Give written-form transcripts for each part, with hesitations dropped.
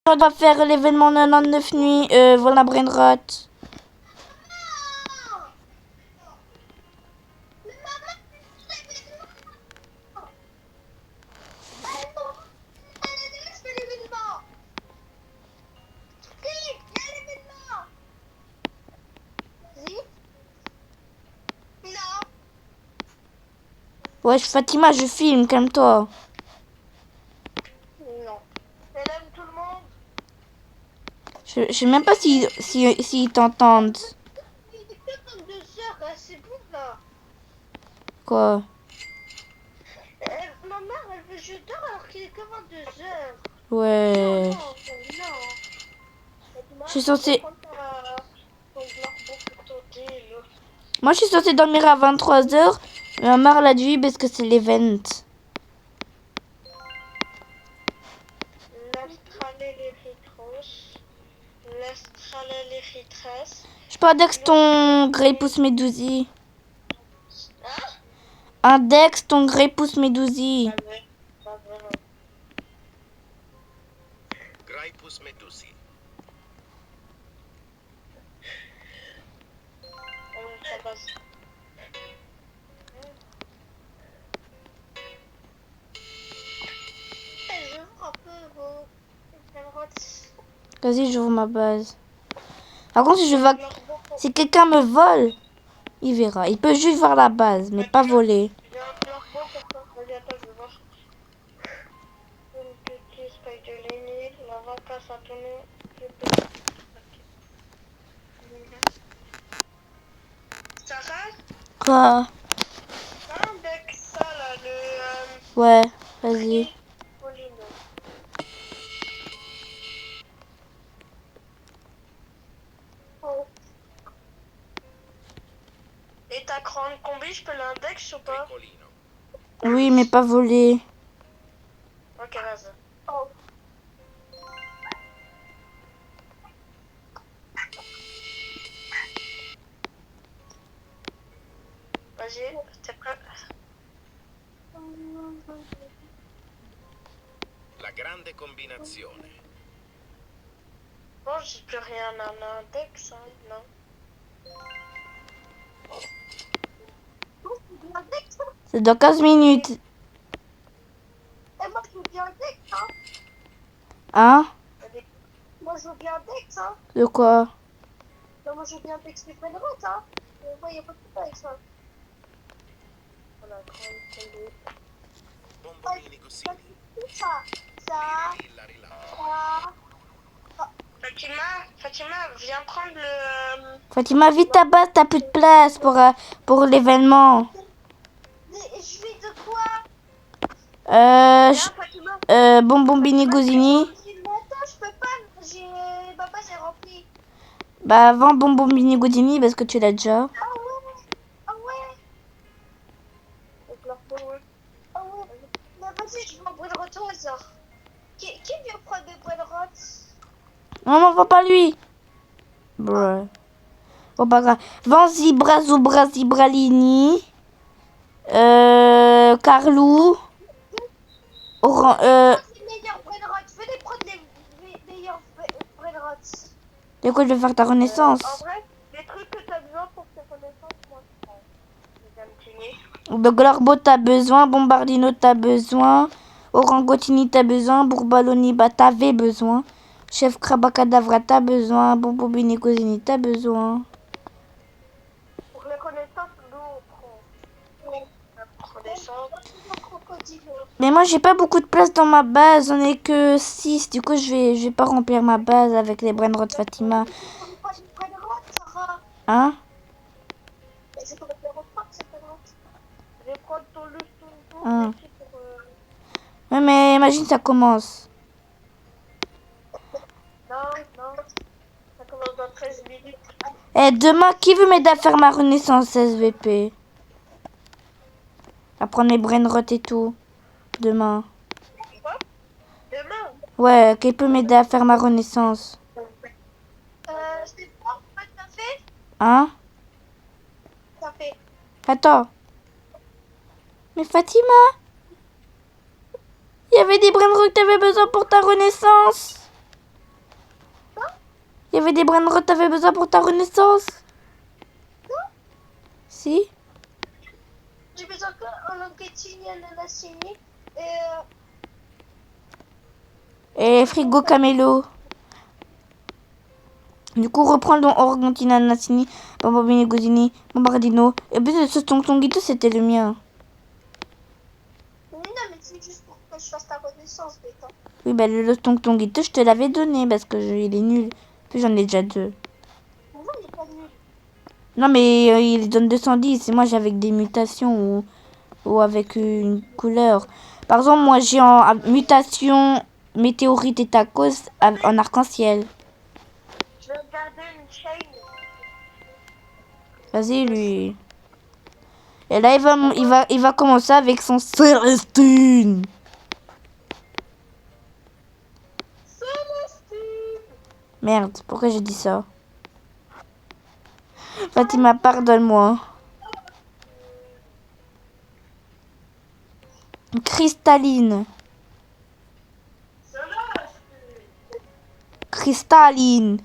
On doit faire l'événement 99 nuits, voilà Brainrot. Ouais, Fatima, je filme, calme-toi. Non. Elle aime tout le monde. Je sais même pas si t'entendent. Il est que 22 heures, là, c'est bon là. Quoi? Ma mère, elle veut que je dors alors qu'il est que 22 heures. Ouais. Non, non, non. Je suis censée... Moi, Moi, je suis censée dormir à 23h. Ma mère l'a dit parce que c'est l'event. Je peux index ton Grey Pouce Médousi. Index ton Grey Pouce Médousi. Graipus Medusi. Vas-y, j'ouvre ma base. Par contre, si quelqu'un me vole, il verra. Il peut juste voir la base, mais pas voler. Quoi? Ouais, vas-y. Et ta grande combi, je peux l'index ou pas? Tricolino. Oui, mais pas voler. Ok, vas-y. Vas-y, t'es prêt? La grande combinazione. Bon, j'ai plus rien en index, hein, non. C'est dans 15 minutes. Et moi, je veux bien index, hein. Hein? Moi, je veux bien index, hein. De quoi? Non, moi, je veux bien index les droite, hein. Moi, il n'y a pas de problème avec ça. Voilà, grande combi. Bombomini Gosini. Ça. Rilla rilla. Fatima, viens prendre le... Fatima, vite ta base, t'as plus de place pour l'événement. Je vais de quoi? Bonbon Gosini. Attends, je peux pas. Ma base est remplie. Bah, avant Bonbon Gosini parce que tu l'as déjà. Ah ouais. Ah ouais. Ah ouais. Mais vas-y, je vais en brûler le retour au hasard. Qui vient prendre mes brûler Non, non, va pas lui. Bruh. Bon, pas grave. Van Zibra Zubra Zibralini. Carlou. Oran, les meilleurs brûler venez prendre les meilleurs brûler de quoi je vais faire ta renaissance? En vrai, les trucs que t'as besoin pour tes connaissances, moi je prends. De Glorbo, t'as besoin. Bombardino, t'as besoin. Orangotini, t'as besoin. Bourbaloni, bah, t'avais besoin. Chef Krabakadavra, t'as besoin. Bombobini Cosini, t'as besoin. Pour les connaissances, nous on prend. Mais moi, j'ai pas beaucoup de place dans ma base. On est que 6. Du coup, je vais pas remplir ma base avec les Brainrot Fatima. Hein? Je vais prendre ton lustre Hein. Ouais, mais imagine, ça commence. Non, ça commence dans 13 minutes. Eh, demain, qui veut m'aider à faire ma renaissance SVP? À prendre mes Brainrot et tout. Demain. Quoi? Demain? Ouais, qui peut m'aider à faire ma renaissance? C'est pas t'as fait? Hein? T'as fait. Attends. Mais Fatima, il y avait des Brainrot que t'avais besoin pour ta renaissance. Il y avait des brins de rot, t'avais besoin pour ta renaissance? Si? J'ai besoin qu'un languettini, un anassini Et frigo camélo. Du coup, reprends le don Organtina, Nassini, Bambini, Gosini, Bombardino. Et puis, ce tonguito, c'était le mien. Non, mais c'est juste pour que je fasse ta renaissance, bêta. Oui, bah, le tonguito, je te l'avais donné parce que il est nul. Puis j'en ai déjà 2. Pourquoi il est pas nul? Non, mais il donne 210. Et moi, j'ai avec des mutations ou avec une couleur. Par exemple, moi, j'ai en mutation météorite et tacos en arc-en-ciel. Je vais regarder une chaîne. Vas-y, lui. Et là, il va commencer avec son Célestine. Célestine! Merde, pourquoi j'ai dit ça? Fatima, pardonne-moi. Cristalline. Cristalline.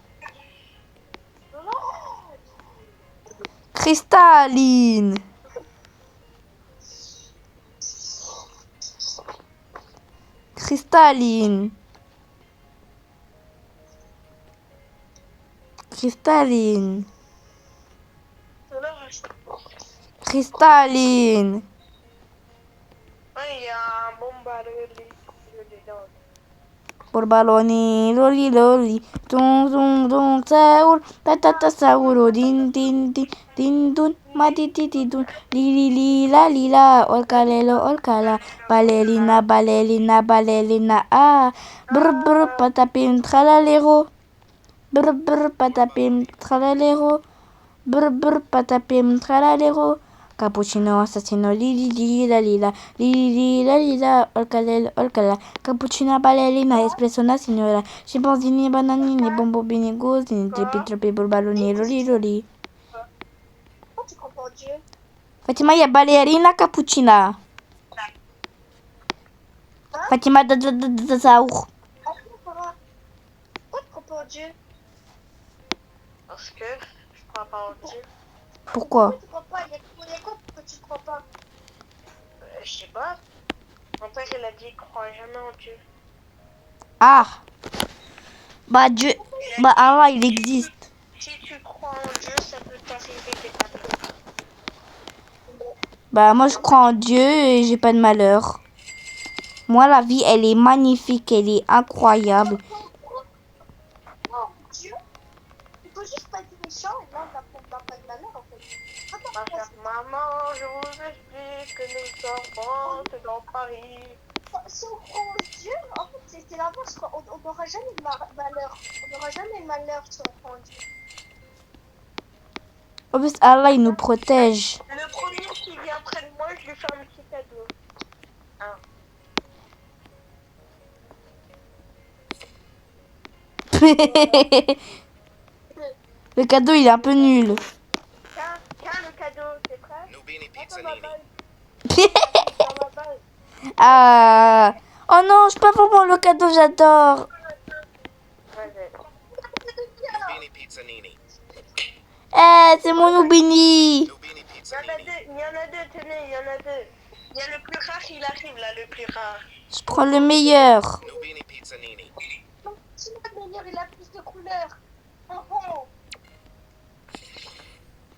Cristalline. Cristalline. Cristalline. Cristalline. Il y a un bon ballon dedans. Borbaloni, loli, loli. Dong, dong, dong, saoul. Ta, saoul. Din, din, din, din, dun. Matiti, dun. Li, li, la. Olkalelo, olkala. Balelina, balelina, balelina. Ah. Brr, patapim, tralalero. Brr, patapim, tralalero. Brr, patapim, tralalero. Cappuccino, assassino, li, la, lila, olcala, cappuccino, ballerina, espresso, signora, chimpanzini, bananini, bombobini, gosini, tripi, burbaloni, loli. Pourquoi tu crois pas en Dieu? Fatima, il y a ballerina, cappuccina. Fatima, saour. Pourquoi tu crois pas en Dieu? Parce que je crois pas en Dieu. Pourquoi? Tu crois pas? Il y a quoi que tu crois pas? Je sais pas. Mon père, il a dit qu'il croit jamais en Dieu. Ah. Bah, Dieu. Bah, Allah, il existe. Si tu crois en Dieu, ça peut t'arriver des malheurs. Bah, moi, je crois en Dieu et j'ai pas de malheur. Moi, la vie, elle est magnifique, elle est incroyable. Non, Dieu, il faut juste pas être méchant et là, on n'a pas de malheur en fait. Maman, je vous explique que nous sommes dans Paris. Si on croit en Dieu, en fait, c'est l'inverse. On n'aura jamais de malheur. On n'aura jamais de malheur si on croit en Dieu. En plus, Allah, il nous protège. Le premier qui vient près de moi, je lui fais un petit cadeau. Le cadeau, il est un peu nul. Tiens le cadeau, c'est prêt? Nubini Pizzanini. Ah. Oh non, je peux pas vraiment le cadeau, j'adore. Nubini Pizzanini. Eh, c'est mon Oubini. Nubini Il Pizzanini. y en a deux, tenez, il y en a deux. Il y a le plus rare, il arrive là, le plus rare. Je prends le meilleur. Nubini Pizzanini. C'est le meilleur, il a plus de couleurs.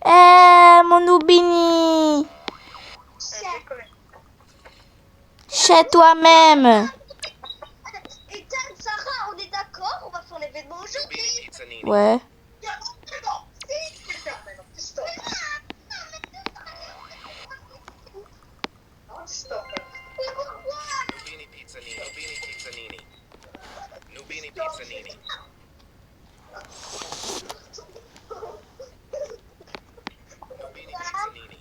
Eh, mon Oubini. Chez toi-même. Et tiens, Sarah, on est d'accord, on va faire l'événement Nubini aujourd'hui. Pizzanini. Ouais. Nubini Pizzanini. Nubini Pizzanini. Nubini Pizzanini. Nubini Pizzanini.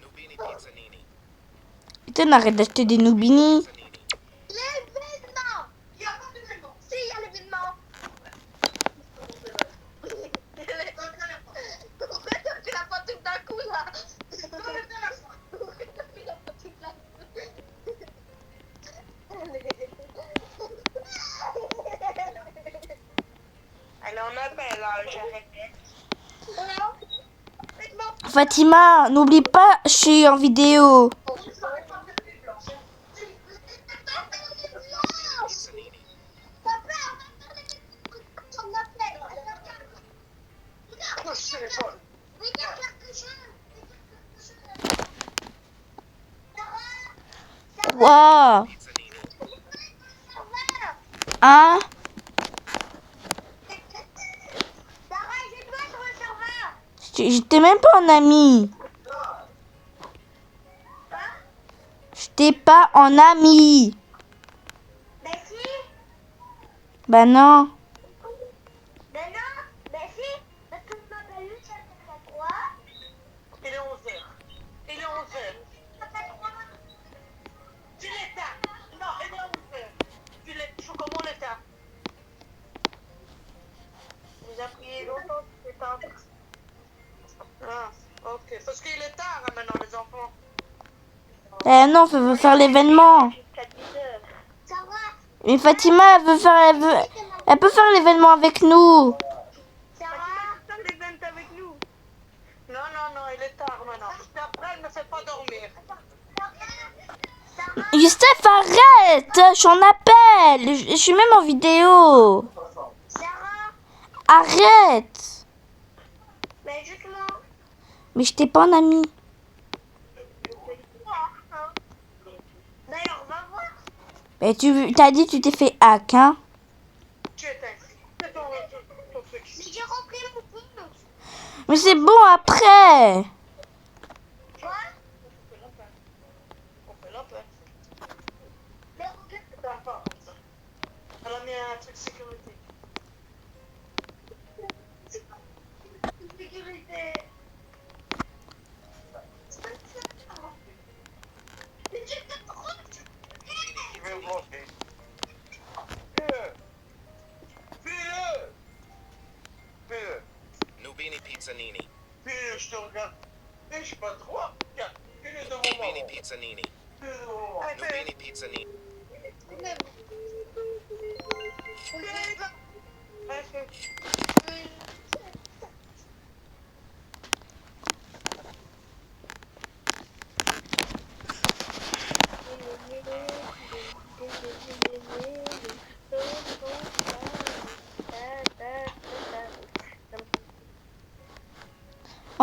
Nubini Pizzanini. Putain, on arrête d'acheter des Noubini. Pizzanini. L'événement. Il n'y a pas d'événement. Si, il y a l'événement. Pourquoi t'as fait la fois tout d'un coup là? Pourquoi t'as fait la fois tout d'un coup? on appelle, là, je répète. Fatima, n'oublie pas, je suis en vidéo. Pizzanini. Wow. Pizzanini. Hein? J'étais même pas en ami. J'étais pas en ami. Ben si, Bah non. ben non, ben si, parce que ma belle ça fait quoi? Il est 11h. Il est 11h. Ça fait quoi? Tu l'éteins. Non, il est 11h. Tu l'éteins. Comment l'éteins? Vous avez prié longtemps, c'est pas Ah, ok. Parce qu'il est tard hein, maintenant, les enfants. Non, elle veut faire l'événement. jusqu'à 10h. Ça va? Mais Fatima, elle peut faire l'événement avec nous. Ça va? Tu l'événement avec nous? Non, non, non, il est tard maintenant. Et après, elle ne fait pas dormir. Youssef, arrête. Je suis en appel. Je suis même en vidéo. Sarah? Arrête. Ben justement. Mais je t'ai pas en ami. Ben alors, va voir. Mais tu t'as dit que tu t'es fait hack, hein? Tu éteins. C'est ton truc. Mais j'ai rempli mon compte. Mais c'est bon après. Quoi? On fait la paix. Mais regarde. C'est pas comme ça. Elle a mis un truc sécurité. Sécurité. Mais tu te trompes. Je vais bloquer. Fais-le. Fais-le. Fais-le. Nubini Pizzanini. Fais-le, je te regarde. Mais je suis pas trop. Regarde. Fais-le devant Nubini maman. Pizzanini. Fais-le devant maman. Nubini Pizzanini.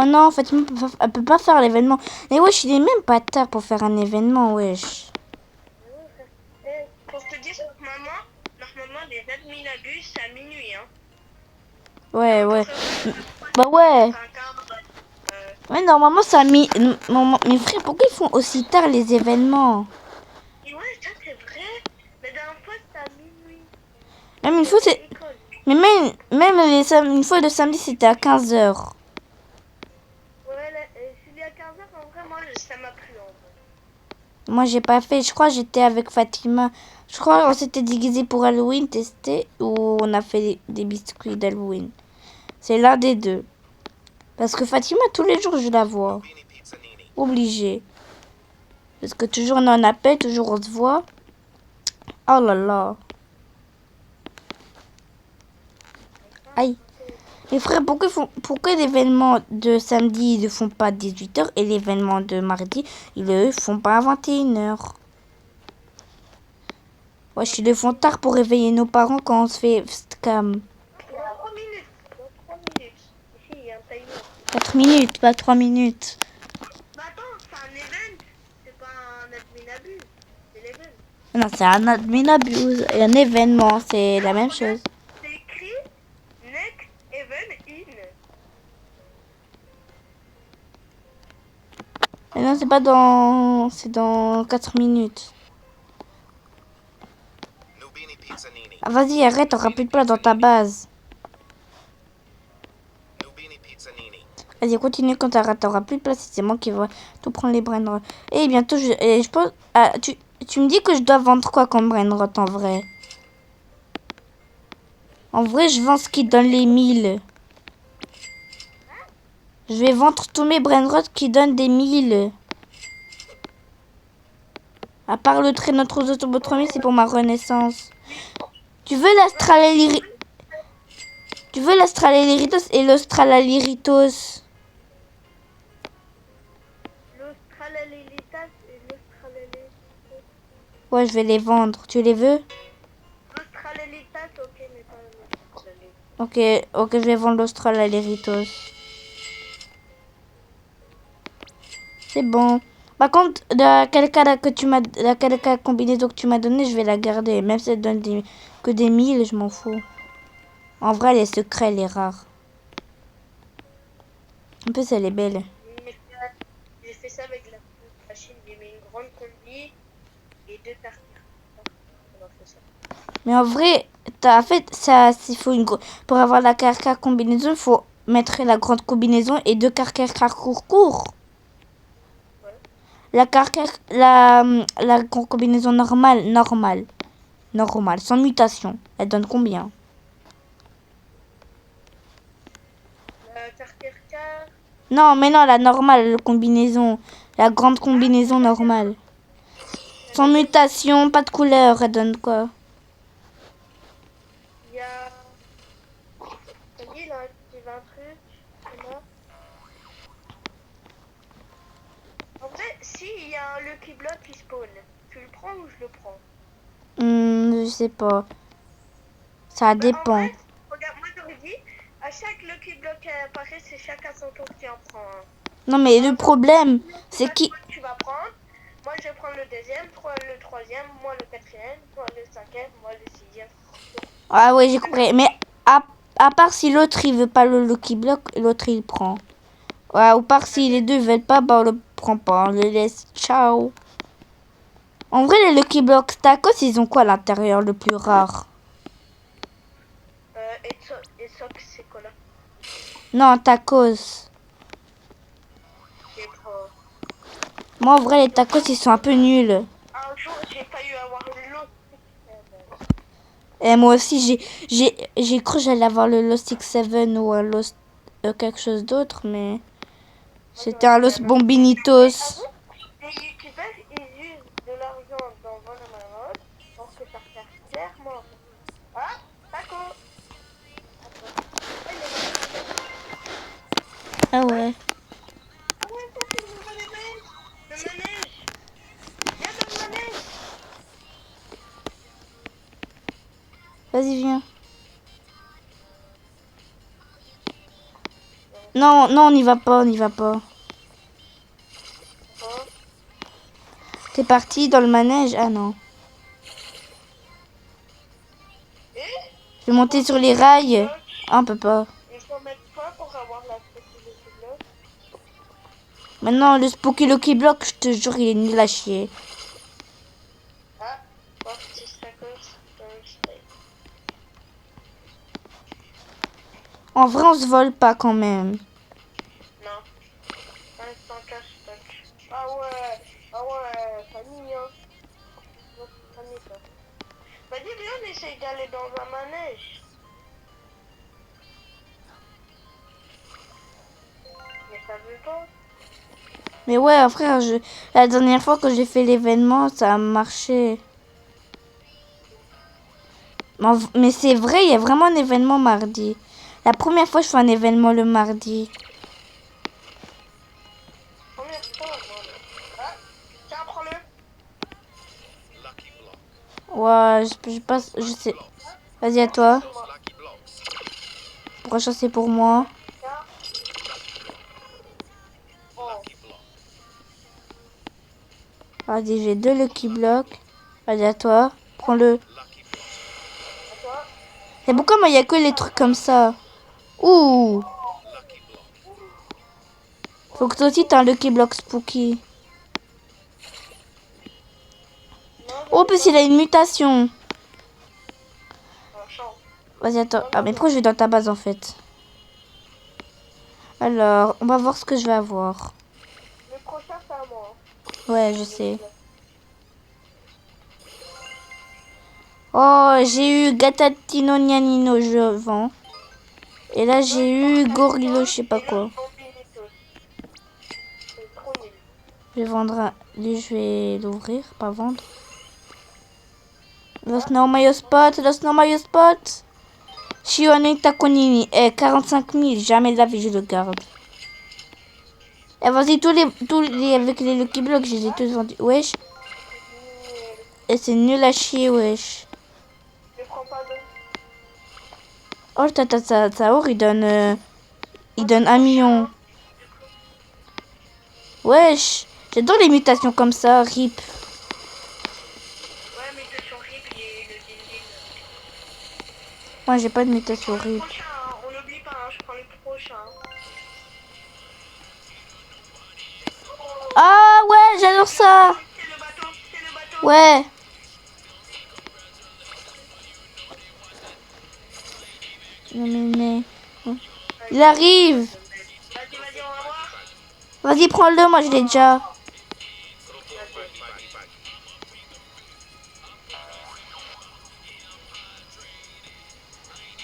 Oh non, Fatima, elle peut pas faire l'événement. Mais wesh, il est même pas tard pour faire un événement, wesh. Pour te dire, normalement, les admin abus, c'est à minuit, hein. Ouais, ouais. Bah ouais. Ouais, normalement, ça a mis... Mais frère, pourquoi ils font aussi tard les événements? Et ouais, ça c'est vrai. La dernière fois, c'était à minuit. Même une fois, c'est... École. Mais même une fois le samedi, c'était à 15h. Ouais, celui à 15h, en vrai, moi, ça m'a plu, en vrai. Moi, j'ai pas fait. Je crois que j'étais avec Fatima. Je crois qu'on s'était déguisé pour Halloween, testé, ou on a fait des biscuits d'Halloween. C'est l'un des deux. Parce que Fatima, tous les jours, je la vois. Nubini Pizzanini. Obligé. Parce que toujours on en appelle, toujours on se voit. Oh là là. Aïe. Les frères, pourquoi l'événement de samedi, ils ne font pas à 18h et l'événement de mardi, ils ne font pas à 21h? Ouais, ils le font tard pour réveiller nos parents quand on se fait scam. 3 minutes. Dans 3 minutes. Ici, il y a un timer. 4 minutes, pas 3 minutes. Bah attends, c'est un event. C'est pas un admin abus. C'est l'event. Non, c'est un admin abuse et un événement, c'est la même chose. C'est écrit next event in. Mais non, c'est pas dans... C'est dans 4 minutes. Nubini Pizzanini. Ah, vas-y, arrête, t'auras plus de place dans ta base. Nubini Pizzanini. Vas-y, continue quand t'auras plus de place. C'est moi qui vais tout prendre les brainrots. Et bientôt, je pense... Ah, tu me dis que je dois vendre quoi comme brainrot en vrai? En vrai, je vends ce qui donne les 1000. Je vais vendre tous mes brainrots qui donnent des 1000. À part le traîneau de Turbo 3000, c'est pour ma renaissance. Tu veux l'Astrality... Tu veux l'Australaritos et l'Australaritos? L'Australalitas et l'Australalitas. Ouais, je vais les vendre. Tu les veux? L'Australalitas, ok, mais pas l'Australalitas. Ok, je vais vendre l'Australaritos. C'est bon. Par contre, la combinaison que tu m'as donné, je vais la garder. Même si elle donne que des 1000, je m'en fous. En vrai, elle est secrète, elle est rare. En plus, elle est belle. J'ai fait ça avec la machine. J'ai mis une grande combi et 2 cartes. On a fait ça. Mais en vrai, en fait, ça, il faut pour avoir la carca combinaison, il faut mettre la grande combinaison et 2 carca court. Ouais. La combinaison normale, sans mutation. Elle donne combien? La carca. Non, mais non, la normale, la grande combinaison normale. Sans mutation, pas de couleur, elle donne quoi? Il y a. T'as dit là, tu veux un truc là. En vrai, s'il y a un Lucky Block qui spawn, tu le prends ou je le prends? Je sais pas. Ça En dépend. vrai, regarde, moi j'aurais dit, à chaque Lucky Block qui apparaît, c'est chacun son tour qui en prend un. Non, mais le problème, c'est qui... Tu vas prendre. Moi je vais prendre le deuxième, toi le troisième, moi le quatrième, toi le cinquième, moi le sixième. Ah ouais, j'ai compris. Mais à part si l'autre, il veut pas le Lucky Block, l'autre, il prend. Ouais, ou part si les deux veulent pas, bah on le prend pas. On le laisse. Ciao. En vrai, les Lucky Blocks tacos, ils ont quoi à l'intérieur le plus rare? Et ça, c'est quoi là? Non, tacos. C'est trop. Moi, en vrai, les tacos, ils sont un peu nuls. Un jour, j'ai failli avoir l'autre. Et moi aussi, j'ai cru que j'allais avoir le Lost X7 ou un Lost quelque chose d'autre, mais c'était un Lost Bombinitos. Les youtubeurs, ils usent de l'argent dans Bonamamod pour que ça fasse clairement. Ah, d'accord. Ah ouais. Ah ouais, ça c'est le nouvel événement. Le manège. Viens dans le manège. Vas-y, viens. Non, non, on n'y va pas, on n'y va pas. Oh. T'es parti dans le manège? Ah non. Et Je vais monter sur les rails. Ah, on peut pas. il faut mettre quoi pour avoir la petite de ce bloc? Maintenant, le Spooky Lucky Block, je te jure, il est nul à chier. Ah, parti tacos, steak. En vrai, on se vole pas quand même. Non. Instant cash stock. Ah ouais, famille, hein. Famille, ça. Vas-y, viens, on essaye d'aller dans un manège. Mais ça veut pas. Mais ouais, frère, la dernière fois que j'ai fait l'événement, ça a marché. Mais c'est vrai, il y a vraiment un événement mardi. La première fois, je fais un événement le mardi. Première fois, moi. Ah, tiens, prends-le. Lucky block. Ouais, je passe, je sais. Vas-y, à toi. Lucky blocks. Prochain, c'est pour moi. Tiens. Oh. Lucky block. Vas-y, j'ai 2 Lucky Blocks. Vas-y, à toi. Prends-le. Lucky block. À toi. Et pourquoi moi, il n'y a que les trucs comme ça? Ouh. Lucky block. Faut que toi aussi, t'as un Lucky Block Spooky. Non, Oh, en plus, il a une mutation. un champ. Vas-y, attends. Ah, mais pourquoi je vais dans ta base, en fait? Alors, on va voir ce que je vais avoir. Le prochain, c'est à moi. Ouais, je sais. Oh, j'ai eu Gatatino Nianino, je vends. Et là, j'ai eu Gorillo, je sais pas quoi. C'est trop nul. Je vais vendre un... Lui, je vais l'ouvrir, pas vendre. Los no my spot, los no my spot. Shione Takonini. 45 000. Jamais de la vie, je le garde. Et vas-y, tous les avec les Lucky Blocks, je les ai tous vendus. Wesh. Et c'est nul à chier, wesh. Je prends pas de... Oh, Saour, il donne 1 million. Wesh. J'adore les mutations comme ça, rip. Ouais, mais c'est sur RIP, il est le ding. Moi, j'ai pas de mutation rip. Prochain, hein, on n'oublie pas, hein, je prends le prochain. Ah ouais, j'adore ça. C'est le bateau. Ouais. Mais. Il arrive. Vas-y, on va voir. Vas-y, prends-le, moi je l'ai déjà.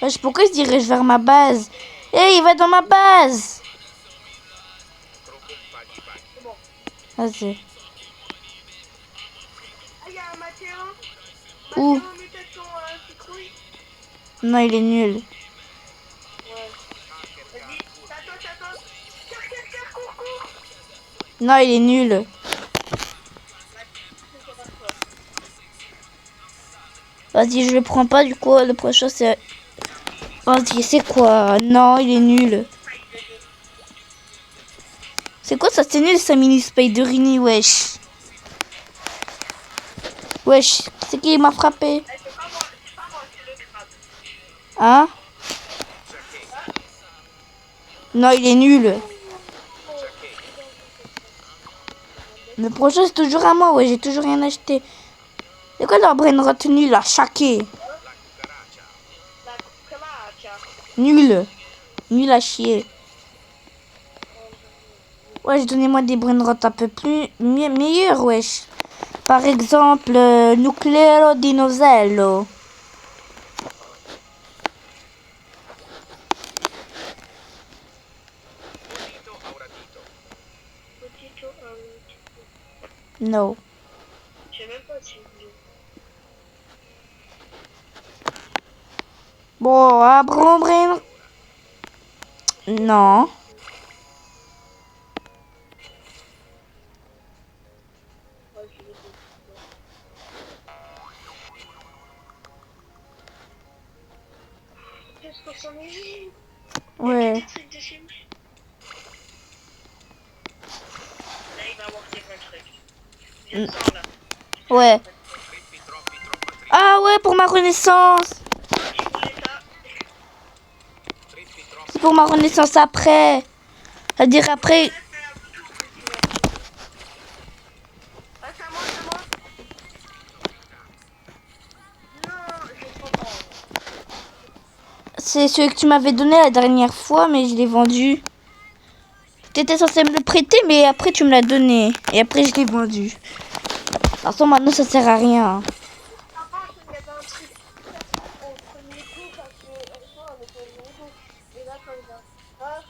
Wesh, pourquoi il se dirige vers ma base? Eh, il va dans ma base. Vas-y. Ah, il y a un Mathéo. Où? Mathéo, mutation citrouille. Non, il est nul. Ouais. Vas-y, c'est à toi. Cours. Non, il est nul. Vas-y, je le prends pas du coup. Le prochain, c'est... Vas-y, c'est quoi? Non, il est nul. C'est quoi ça? C'est nul, ça mini Spiderini, wesh. Wesh, c'est qui m'a frappé? C'est pas moi, c'est le crabe. Hein? Non, il est nul. Le prochain, c'est toujours à moi, ouais, j'ai toujours rien acheté. C'est quoi leur brain rot nul à chaquer? Nul. Nul à chier. Wesh, donnez-moi des brain rot un peu plus meilleurs, wesh. Par exemple, Nucleo Dinosello. Non. Je sais même pas si Bon, brain. Non. qu'est-ce que ça m'est. Ouais. Des trucs de chez nous. Là, il va avoir des vrais trucs. Je le sens là. Ouais. Ah ouais, pour ma renaissance. Je voulais ça. C'est pour ma renaissance après. C'est-à-dire après... Ah, c'est à moi. Non, je comprends. C'est celui que tu m'avais donné la dernière fois, mais je l'ai vendu. T'étais censé me le prêter, mais après tu me l'as donné. Et après je l'ai vendu. De toute façon, maintenant ça sert à rien. Avant, il y avait un truc au premier coup parce que franchement, avec le niveau. Et là, quand il va. Ah,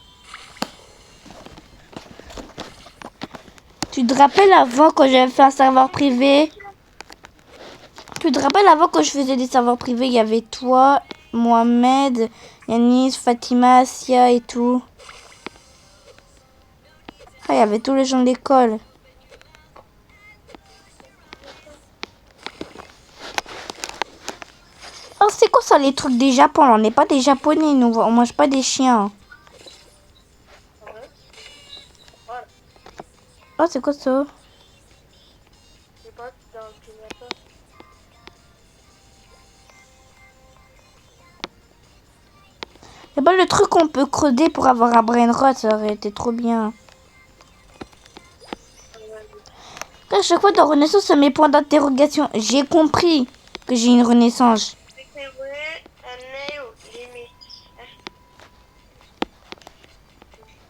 Tu te rappelles avant quand j'avais fait un serveur privé? Tu te rappelles avant quand je faisais des serveurs privés, il y avait toi, Mohamed, Yanis, Fatima, Sia et tout. Ah, il y avait tous les gens de l'école. Oh, c'est quoi ça les trucs des Japon? On n'est pas des Japonais, nous, on mange pas des chiens. Oh, c'est quoi ça? je sais pas, c'est dans le climateur. C'est pas le truc qu'on peut creuser pour avoir un brain rot, ça aurait été trop bien. À chaque fois dans Renaissance, ça met point d'interrogation. J'ai compris que j'ai une renaissance. C'est vrai, un nail limite.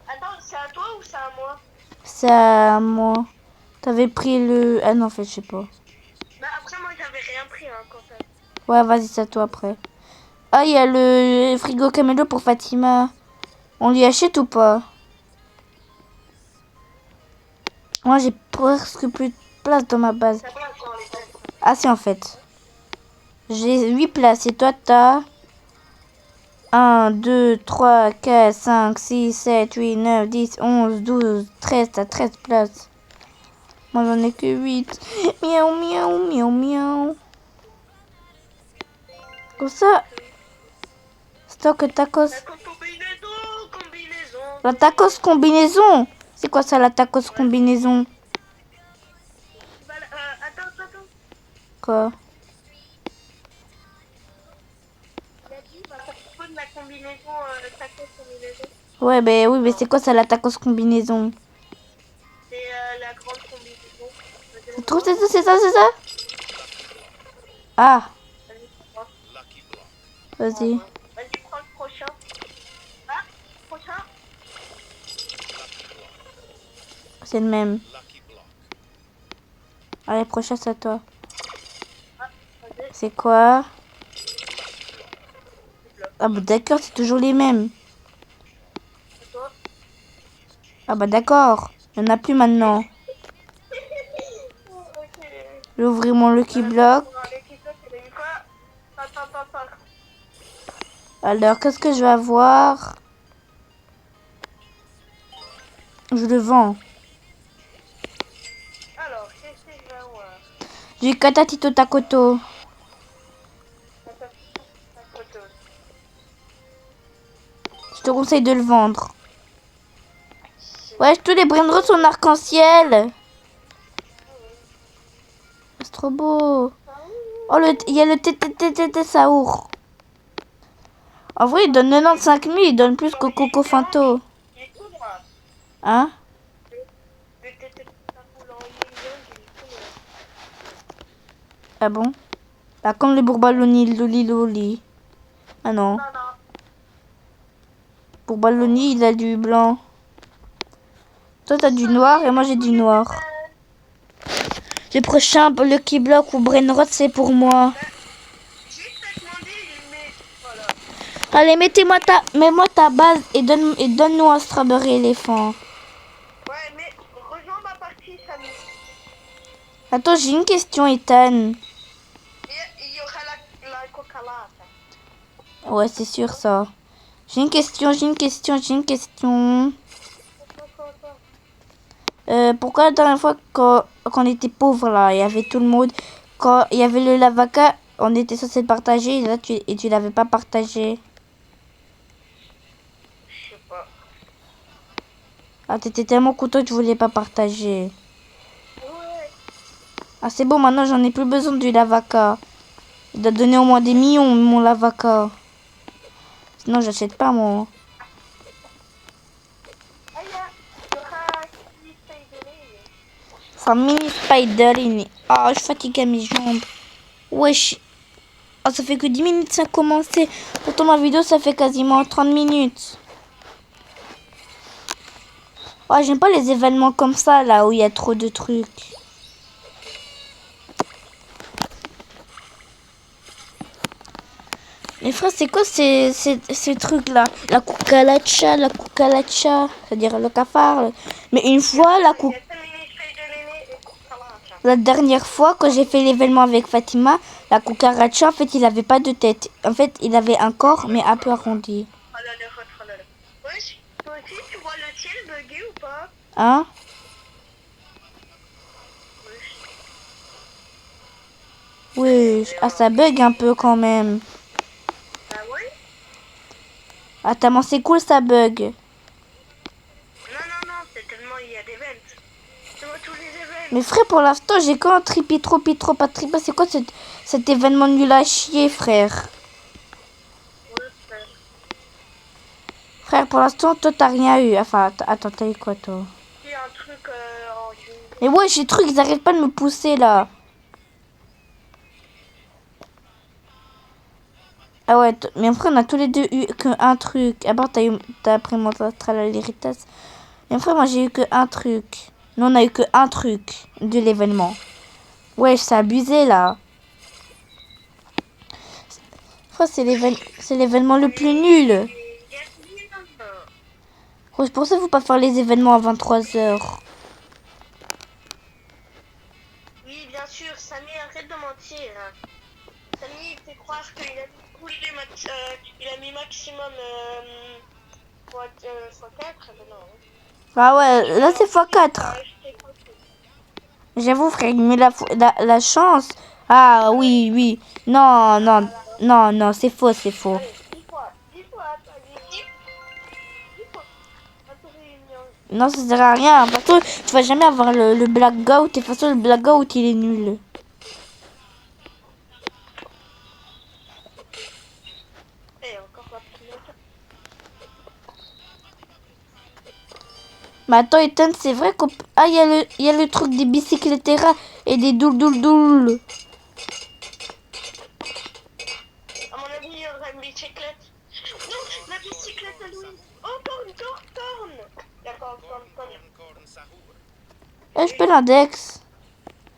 Attends, c'est à toi ou c'est à moi? C'est à moi. T'avais pris le... Ah non, en fait, je sais pas. Bah après, moi, j'avais rien pris hein, quand ça. Ouais, vas-y, c'est à toi après. Ah, il y a le frigo camélo pour Fatima. On lui achète ou pas? Moi, j'ai presque plus de place dans ma base. Ça va encore les gars. Ah, si, en fait. J'ai 8 places. Et toi, t'as... 1, 2, 3, 4, 5, 6, 7, 8, 9, 10, 11, 12, 13. T'as 13 places. Moi, j'en ai que 8. Miaou, miaou, miaou, miaou. Comme ça. Stock tacos. Combinaison. La tacos combinaison. C'est quoi ça, la tacos combinaison? Attends. Quoi? Il a dit, bah, ça propose la combinaison, tacos combinaison. Ouais, ben oui, mais c'est quoi ça, la tacos combinaison? C'est la grande combinaison. Tu trouves c'est ça, c'est ça, c'est ça? Ah, Lucky block. vas-y. Vas-y, prends le prochain. Ah, prochain. Lucky block. C'est le même. Lucky block. Allez, prochain, c'est à toi. Vas-y, C'est quoi? Ah bah d'accord, c'est toujours les mêmes. à toi. Ah bah d'accord, il n'y en a plus maintenant. Ok. Je vais ouvrir mon Lucky Block. Attends. Alors, qu'est-ce que je vais avoir? Je le vends. Alors, qu'est-ce que je vais avoir? J'ai Katatito Takoto. Attends, la photo. Je te conseille de le vendre. Ouais, tous les brainrots sont en arc-en-ciel. C'est trop beau. Oh, il y a le TTTT Saour. En vrai, il donne 95 000, il donne plus que Coco Fanto. Il est tout noir. Hein? Le tété roulant, il est jaune, il est tout noir. Ah bon? Bah, comme le Bourbaloni, Loli Loli. Ah non. Non. Bourbaloni, il a du blanc. Toi, t'as du noir et moi, j'ai du noir. Le prochain Lucky Block ou Brainrot, c'est pour moi. Juste à demander, mais voilà. Allez, mets-moi ta base et donne-nous un strawberry éléphant. Ouais, mais rejoins ma partie, Samy. Attends, j'ai une question, Ethan. Il y aura la coca-là. Ouais, c'est sûr ça. J'ai une question. Pourquoi la dernière fois quand on était pauvre là, il y avait tout le monde, quand il y avait le lavaka, on était censé le partager et là tu l'avais pas partagé. Je sais pas. Ah, t'étais tellement content que tu voulais pas partager. Ouais. Ah, c'est bon, maintenant j'en ai plus besoin du lavaka. Il doit donner au moins des millions mon lavaka. Sinon j'achète pas moi. Ah, il y aura qui paye de lait. Enfin, mini spiderine. Ah, je fatigue à mes jambes. Wesh. Ah, ça fait que 10 minutes ça a commencé. Pourtant ma vidéo ça fait quasiment 30 minutes. Oh, j'aime pas les événements comme ça là où il y a trop de trucs. Les frères, c'est quoi ces trucs là? La cucaracha, c'est-à-dire le cafard. Mais une fois, Il y a 5 minutes paye de lait et coca-là. la dernière fois, quand j'ai fait l'événement avec Fatima, la cucaracha, en fait, il avait pas de tête. En fait, il avait un corps, mais un peu arrondi. Oh là là. Wesh, toi aussi, tu vois le ciel bugger ou pas? Hein? Wesh. Oui, ah, ça bug un peu quand même. Ah ouais? Ah, tellement c'est cool, ça bug. Non, c'est tellement il y a des ventes. Tu vois tous les événements. Mais frère, pour l'instant, j'ai qu'un tripi, trop, pas tripi. C'est quoi cet événement nul à chier, frère? Ouais, frère. Frère, pour l'instant, toi, t'as rien eu. Enfin, attends, t'as eu quoi, toi? Il y a un truc en jaune. Mais ouais, j'ai trucs, ils arrêtent pas de me pousser, là. Ah ouais, mais frère, on a tous les deux eu qu'un truc. Ah bon, t'as pris mon astral à l'héritage. Mais frère, moi, j'ai eu qu'un truc. Nous, on a eu qu'un truc de l'événement. Ouais, c'est abusé, là. Frère, c'est l'événement le plus nul. C'est pour ça qu'il faut pas faire les événements à 23h. Oui, bien sûr, Samy, arrête de mentir. Samy, il fait croire qu'il a coup, il a mis maximum fois 4. Mais non. Ah ouais, là c'est x4. Acheter quoi que- J'avoue, frère, mais la chance. Ah oui, oui. Non, non, non, non, c'est faux, c'est faux. Allez, 10 fois. 10 fois. Allez, 10 fois. Attends, Non, ça sert à rien. De toute façon, tu vas jamais avoir le blackout. De toute façon, le blackout, il est nul. Et encore la première. Mais attends, Ethan, c'est vrai qu'on... Ah, il y a le truc des bicyclettes et des doul. À mon avis, il y aura une bicyclette. Non, la bicyclette à Louis. Oh, corn. D'accord, corn. Corn sahur. Eh, je peux l'index.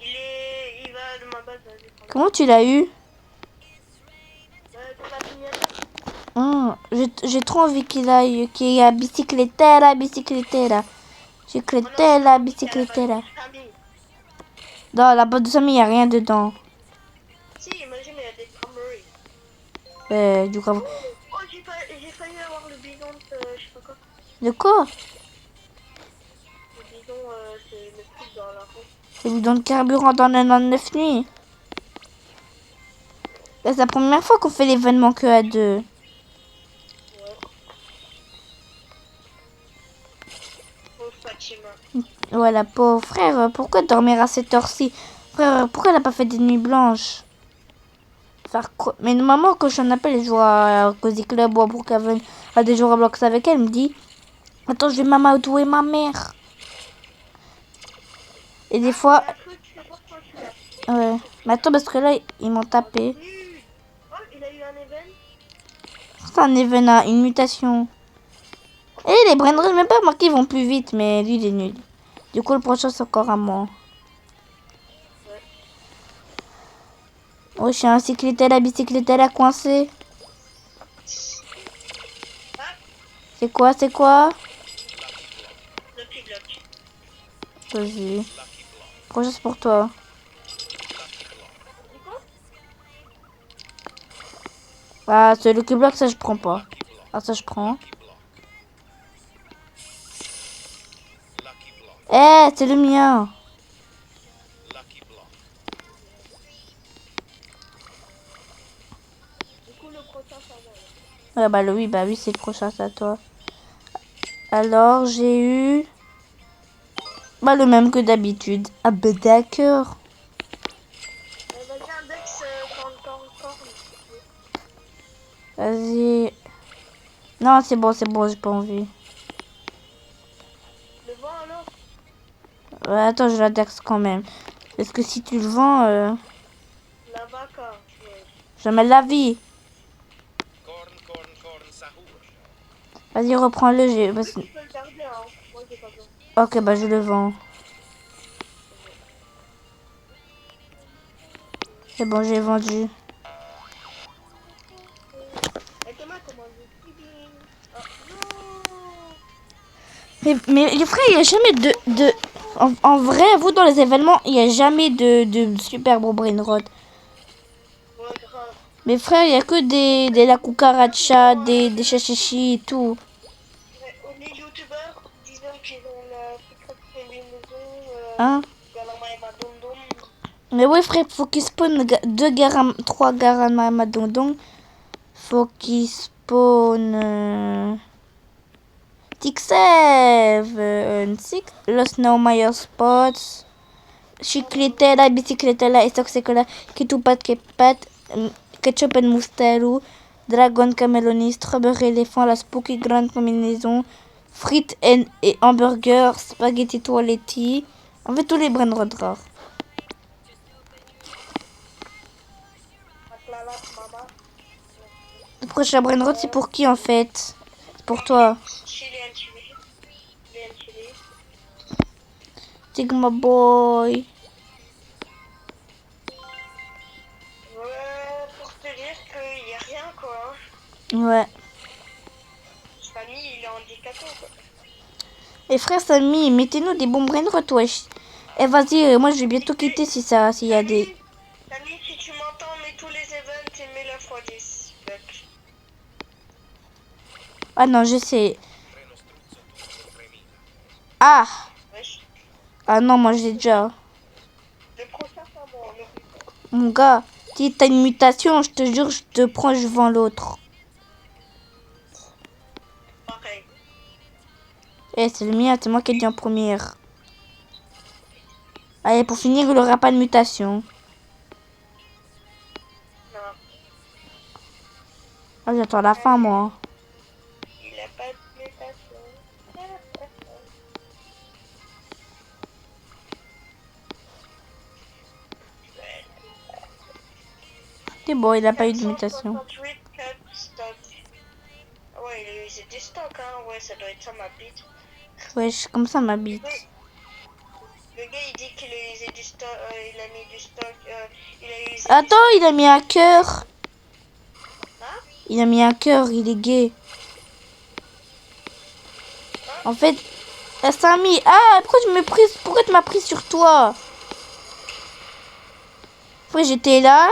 Il va de ma base. Vas-y, prends-le. Comment tu l'as eu? De la pignette. J'ai trop envie qu'il y a biciclettera. Biciclettera. Famille. Dans la boîte de famille, il n'y a rien dedans. Si, imagine, il y a des cranberries. Du coup, Oh, j'ai failli avoir le bidon de je sais pas quoi. de quoi? Le bidon, c'est le truc dans la roue. C'est bidon de carburant dans le 9 nuits. C'est la première fois qu'on fait l'événement que à deux. Ouais. Oh, Fatima. Voilà, pauvre frère, pourquoi dormir à cette heure-ci? Frère, pourquoi elle n'a pas fait des nuits blanches? Faire quoi? Mais maman, quand j'en appelle, je joue à Cozy Club ou à Brookhaven, à des jours à Blox avec elle, elle me dit attends, je vais m'amadouer ma mère. Et des fois, ouais. Mais attends, parce que là, ils m'ont tapé. Oh, il a eu un événement. C'est un événement, une mutation. Et les Brainrod, même pas marqué, ils vont plus vite, mais lui, il est nul. Du coup, le prochain, c'est encore à moi. Oh, je suis un la bicyclette, elle a coincé. C'est quoi? Le petit bloc. Vas-y. Prochain, c'est pour toi. Du coup, Ah, c'est le Lucky Block, ça, je prends pas. Ah, ça, je prends. Lucky block. Eh, c'est le mien. Lucky block. du coup, le prochain, ça va. Ouais, bah oui, c'est le prochain, c'est à toi. Alors, j'ai eu... Bah, le même que d'habitude. Ah, bah, d'accord. Vas-y, index, corn. Vas-y. Non, c'est bon, j'ai pas envie. Le vent, alors. Ouais, attends, je l'index quand même. Parce que si tu le vends, La vaca. Ouais. jamais de la vie. Corn sahur. Vas-y, reprends-le. Oui, tu peux le garder, hein. Moi, j'ai pas besoin. Ok, bah, je le vends. C'est bon, j'ai vendu. Et Thomas, comment je dis oh, non. Mais les frères, il n'y a jamais de... En vrai, vous, dans les événements, il n'y a jamais de super beau brainrot. Ouais, grave. Mes frères, il n'y a que des la cucaracha, des chachichi et tout. Les youtubeurs disent qu'ils ont la secret combinaison. Hein? Galama et Madondom. Mais ouais, frère, faut qu'il spawn 3 garama madondong. Faut qu'il spawn... Six, Los Neumeier Spots, Chicletera, Bicicletera, Estoxecola, Kitupat Kepat, Ketchup and Moustaru, Dragon Cameloni, Strawberry Elephant, la Spooky Grande Combinaison, Frites et Hamburger, Spaghetti Toiletti. En fait, tous les brainrod rares. Le prochain brainrod, c'est pour qui en fait? C'est pour toi. Chili. Sigma Boy. Ouais, pour te dire qu'il n'y a rien, quoi. Ouais. Samy, il est handicapé, quoi. Et frère Samy, mettez-nous des bons brainrot, wesh. Eh vas-y, moi je vais bientôt quitter s'il y a des... Samy, si tu m'entends, mets tous les events et mets-le x10. Ah non, je sais. Treno struzzo turbo 3000. Ah! Wesh. Ah non, moi j'ai déjà. Le prochain, c'est bon, on oublie pas. Mon gars, si t'as une mutation, je te jure, je te prends, je vends l'autre. Pareil. Eh, c'est le mien, c'est moi qui ai dit en première. Allez, pour finir, il aura pas de mutation. Non, Ah, j'attends la fin, moi. il a pas de mutation. C'est bon, il a pas eu de mutation. 468, 4 stock. Ouais, il a usé des stocks, hein. Ouais, ça doit être ça, ma bite. Wesh, comme ça, ma bite. Le gars, il dit qu'il a usé du stock, il a mis du stock, il a usé Attends, il a mis un cœur. Hein? Il a mis un cœur, il est gay. En fait, Samy, ah, pourquoi tu m'as pris sur toi? Après, j'étais là,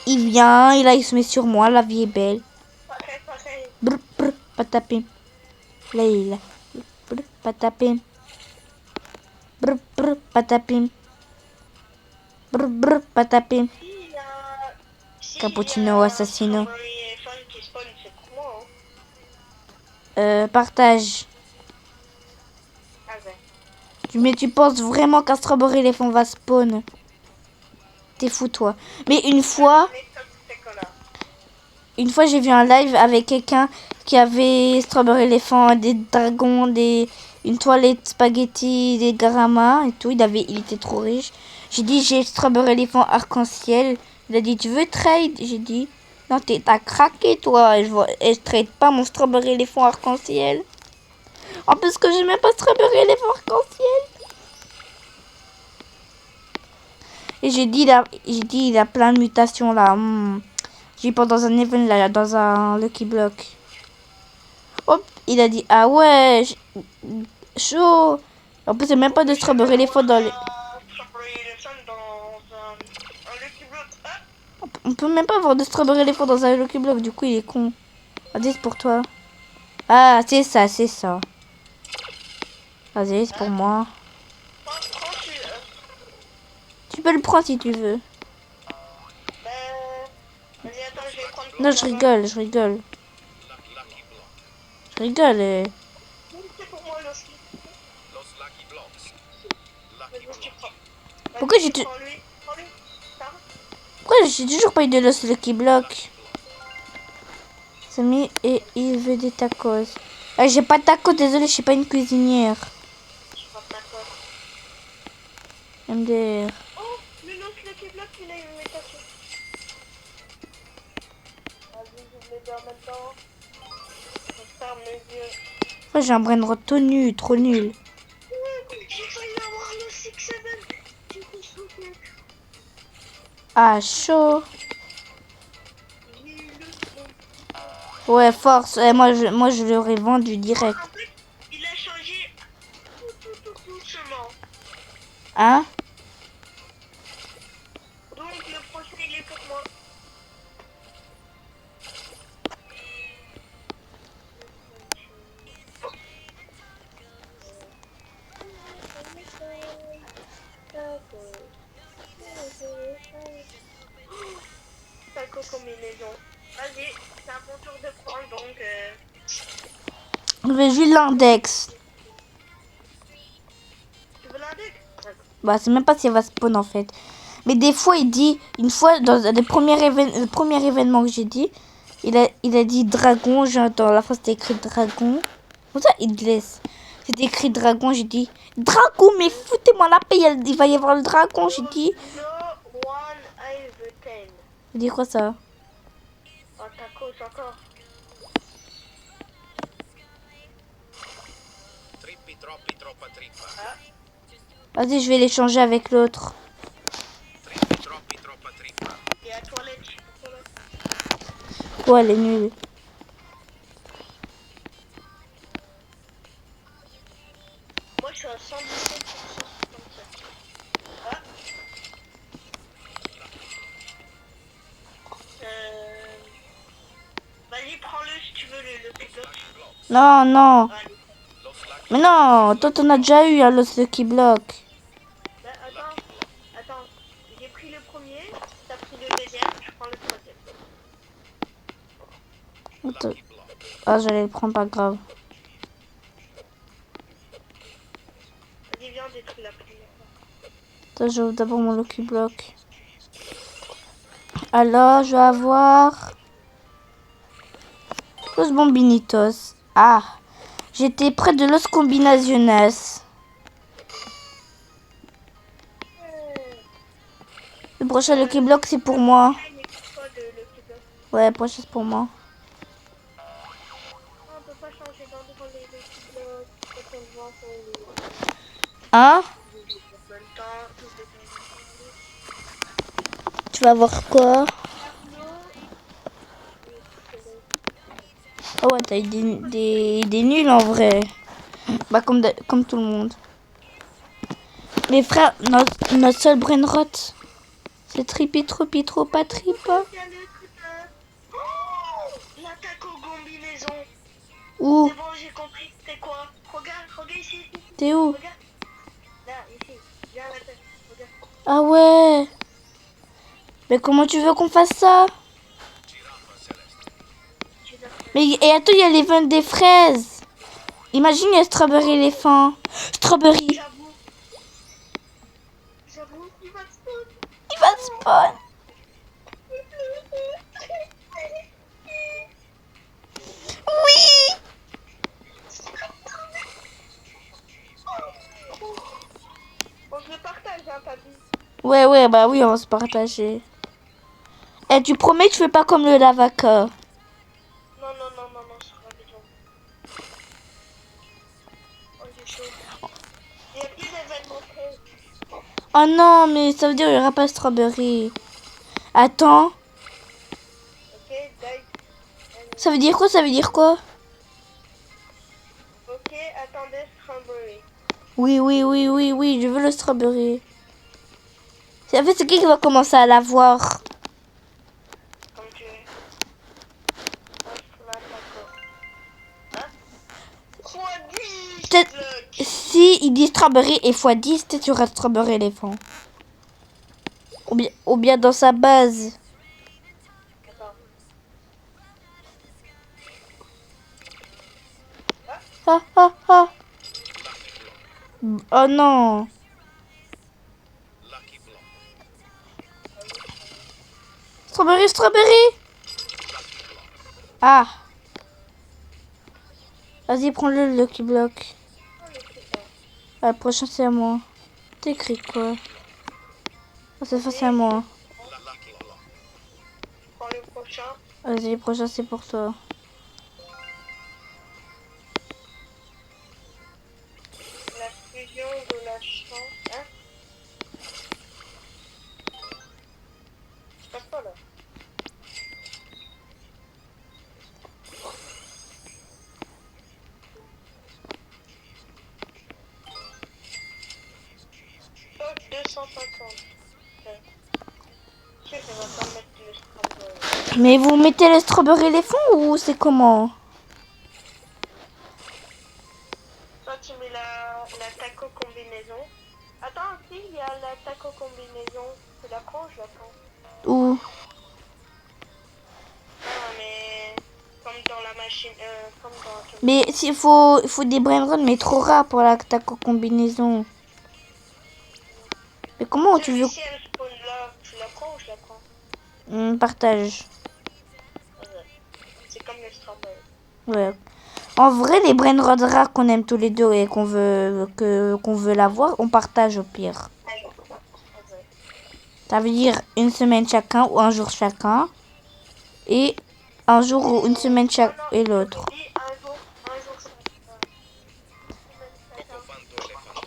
il vient, et là, il se met sur moi, la vie est belle. Pareil, pareil. Brr, brr, patapim. Là, il est là. Brr, patapim. Brr, brr, patapim. Brr, brr, patapim. Si Cappuccino assassino. Les fans qui spawn, c'est pour moi, hein. Partage. Ah ouais. Mais tu penses vraiment qu'un Strawberry Elephant va spawn? T'es fou, toi. Mais une fois, j'ai vu un live avec quelqu'un qui avait Strawberry Elephant, des dragons, une toilette spaghetti, des garamas et tout. Il était trop riche. J'ai dit, j'ai Strawberry Elephant arc-en-ciel. Il a dit, tu veux trade? J'ai dit, non, t'as craqué, toi. Et je trade pas mon Strawberry Elephant arc-en-ciel. En plus que j'ai même pas Strawberry Elephant arc-en-ciel. Et j'ai dit, il a plein de mutations là. J'ai pas dans un event là, dans un Lucky Block. Hop, il a dit, ah ouais, chaud. En plus, il n'y a même pas de Strawberry Elephant dans le... On peut même pas avoir de Strawberry Elephant dans un Lucky Block, du coup, il est con. Vas-y, c'est pour toi. Ah, c'est ça, c'est ça. Vas-y, c'est pour moi. Tu peux le prendre si tu veux. Non, je rigole, je rigole. Lucky block. Je rigole. C'est pour moi, Los lucky blocks. Lucky block. Pourquoi j'ai toujours pas eu de Los Lucky Block? Samy et il veut des tacos. Ah, j'ai pas de tacos, désolé, je suis pas une cuisinière. MDR. Oh, le Los Lucky Block, il a une mutation. Vas-y, je vais en même temps. On ferme les yeux. Moi, j'ai un brain rot tout nul, trop nul. J'ai failli avoir le 6-7. Du coup, je trouve que... Ah, chaud. Ouais, force. Moi, je l'aurais vendu direct. En fait, il a changé tout doucement. Hein? Donc, le prochain, il est pour moi. Taco combinaison. Vas-y, c'est à mon tour de prendre, donc... Je vais juste l'index. Tu veux l'index? Bah, c'est même pas si elle va spawn en fait. Mais des fois, il dit, une fois, dans le premier événement que j'ai dit, il a dit dragon, genre dans la phrase c'était écrit dragon. Comme ça, il laisse. C'était écrit dragon, j'ai dit, dragon, mais foutez-moi la paix, il va y avoir le dragon, j'ai dit. No one I've 10. Il dit quoi ça? Oh, tacos encore. Trippi troppi troppa trippa. Vas-y, je vais l'échanger avec l'autre. Trippi troppi troppa trippa. Et à toilette, je suis pour toilette. Ouais, elle est nulle. Moi, je suis à 117 sur 167. Ah. Vas-y, prends-le si tu tu veux le Lucky Block? Non, non. Allez. Los Lucky Mais non, toi t'en as déjà eu un Los Lucky Block. Bah, attends. J'ai pris le premier, t'as pris le deuxième, je prends le troisième. Attends. Lucky Block. Ah, j'allais le prendre, pas grave. Vas-y, viens, on détruit la première. Attends, j'ouvre d'abord mon Lucky Block. Alors, je vais avoir... Los Bombinitos. Ah, j'étais près de Los Combinaciones. Le prochain Lucky Block, c'est pour moi. Ah, il n'existe pas de Lucky Block. Ouais, le prochain, c'est pour moi. Ah, on peut pas changer d'endroit les Lucky Blocks. Quand on voit sur les... Hein? En même temps, tout dépend. Tu vas voir quoi? Ah ouais, t'as eu des nuls en vrai. Bah, comme tout le monde. Mais frère, notre seul brain rot, c'est Trippy, Tropi, trop pas Trip. Il y a le truc, oh, l'attaque aux combinaisons. Où? C'est bon, j'ai compris. C'est quoi? Regarde ici. T'es où? Regarde. Là, ici. Viens à l'attaque. Regarde. Ah ouais. Mais comment tu veux qu'on fasse ça? Tu dois faire. Mais et attends, il y a les vins des fraises. Imagine il y a Strawberry éléphant. Strawberry. J'avoue, il va te spawn. Il va spawn. Oui. On se le partage, hein, t'as dit. Ouais, bah oui, on va se partager. Eh, tu promets que tu fais pas comme le Lavaka. Non, je serai avec toi. Oh, j'ai chaud. Il y a plus d'événements prêts. Oh non, mais ça veut dire qu'il n'y aura pas Strawberry. Attends. Ok, Dave. Ça veut dire quoi? Ok, attendez, Strawberry. Oui, je veux le Strawberry. En fait, c'est qui va commencer à l'avoir? Comme tu veux. Hein? Peut-être si il dit Strawberry et x10, peut-être tu auras Strawberry éléphant. Ou bien dans sa base. Ah. Oh non. Lucky Block. Strawberry. Ah. Vas-y, prends-le, le Lucky Block. Ah, le prochain, c'est à moi. T'écris quoi? Ah, c'est face à moi. Lucky Block. Pour le prochain. Vas-y, le prochain, c'est pour toi. La fusion de la chance. Hein? Je passe pas là. Top 250. Ouais. Je sais qu'elle va pas mettre le Strawberry. Mais vous mettez le Strawberry éléphant ou c'est comment? Toi, tu mets la taco combinaison. Attends, si, il y a la taco combinaison. Tu la prends ou je la prends? Où? Non, mais comme dans la machine, comme dans... Mais s'il faut des brain rot, mais trop rares pour la taco combinaison. Mais comment tu veux? Si elle spawn là, tu la prends ou je la prends? Partage. Ouais. C'est comme le Strawberry. Ouais. En vrai, les brain rot rares qu'on aime tous les deux et qu'on veut l'avoir, on partage au pire. Allez. Ouais. Ça veut dire une semaine chacun ou un jour chacun. Et un jour ou une semaine chaque et l'autre. Oui, un jour ça. Pocofanto Elephant.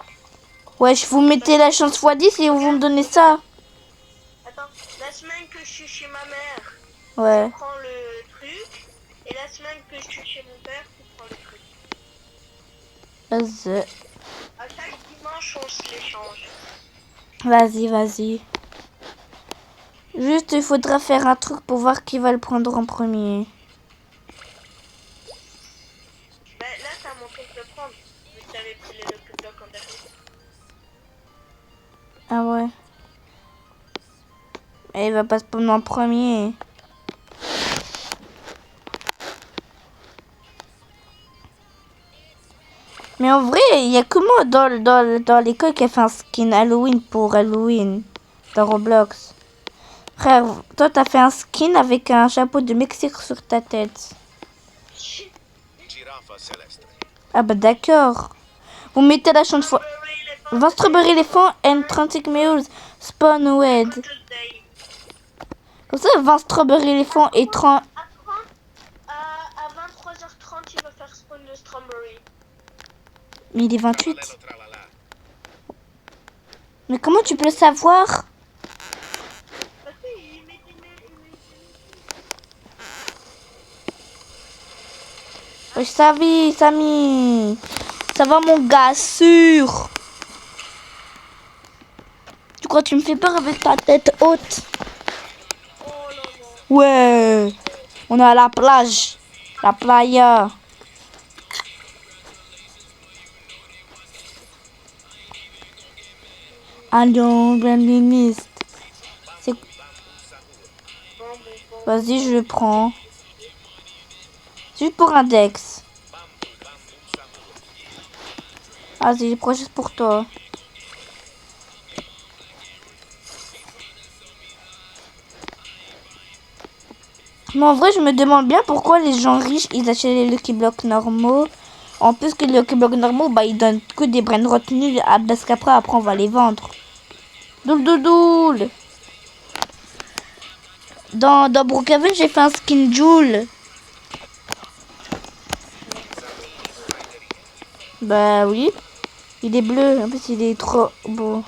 Ouais, je vous mettez la chance x10 et vous me donnez ça. Attends, la semaine que je suis chez ma mère, Ouais. tu prends le truc. Et la semaine que je suis chez mon père, tu prends le truc. Vas-y. À chaque dimanche, on se l'échange. Vas-y. Juste, il faudra faire un truc pour voir qui va le prendre en premier. mon tour de prendre. Vu que t'avais pris les Lucky Block en dernier. Ah ouais. Et il va pas se prendre en premier. Mais en vrai, il y a que moi dans l'école qui a fait un skin Halloween pour Halloween. Dans Roblox. Frère, toi t'as fait un skin avec un chapeau de Mexique sur ta tête. Giraffa celeste. Ah bah d'accord. Vous mettez la chanson 20 strawberry éléphants and 35 mules spawn wed. Comme ça, 20 strawberry éléphants et 30... À 23h30, il va faire spawn de strawberry. Mais il est 28. Tralala tralala. Mais comment tu peux le savoir? Parce qu'il met Oui, Samy. Ça va mon gars, sûr. Tu crois que tu me fais peur avec ta tête haute? Oh là là. Ouais. On est à la plage. La playa. Allons, Benliniste. C'est... Vas-y, je le prends. Juste pour un Dex. Vas-y, je prends juste pour toi. Mais en vrai, je me demande bien pourquoi les gens riches, ils achètent les Lucky Blocks normaux. En plus que les Lucky Blocks normaux, bah, ils donnent que des brain retenues parce qu'après, on va les vendre. Doule. Dans Brookhaven, j'ai fait un skin Joule. Bah oui. Il est bleu. En plus, il est trop beau.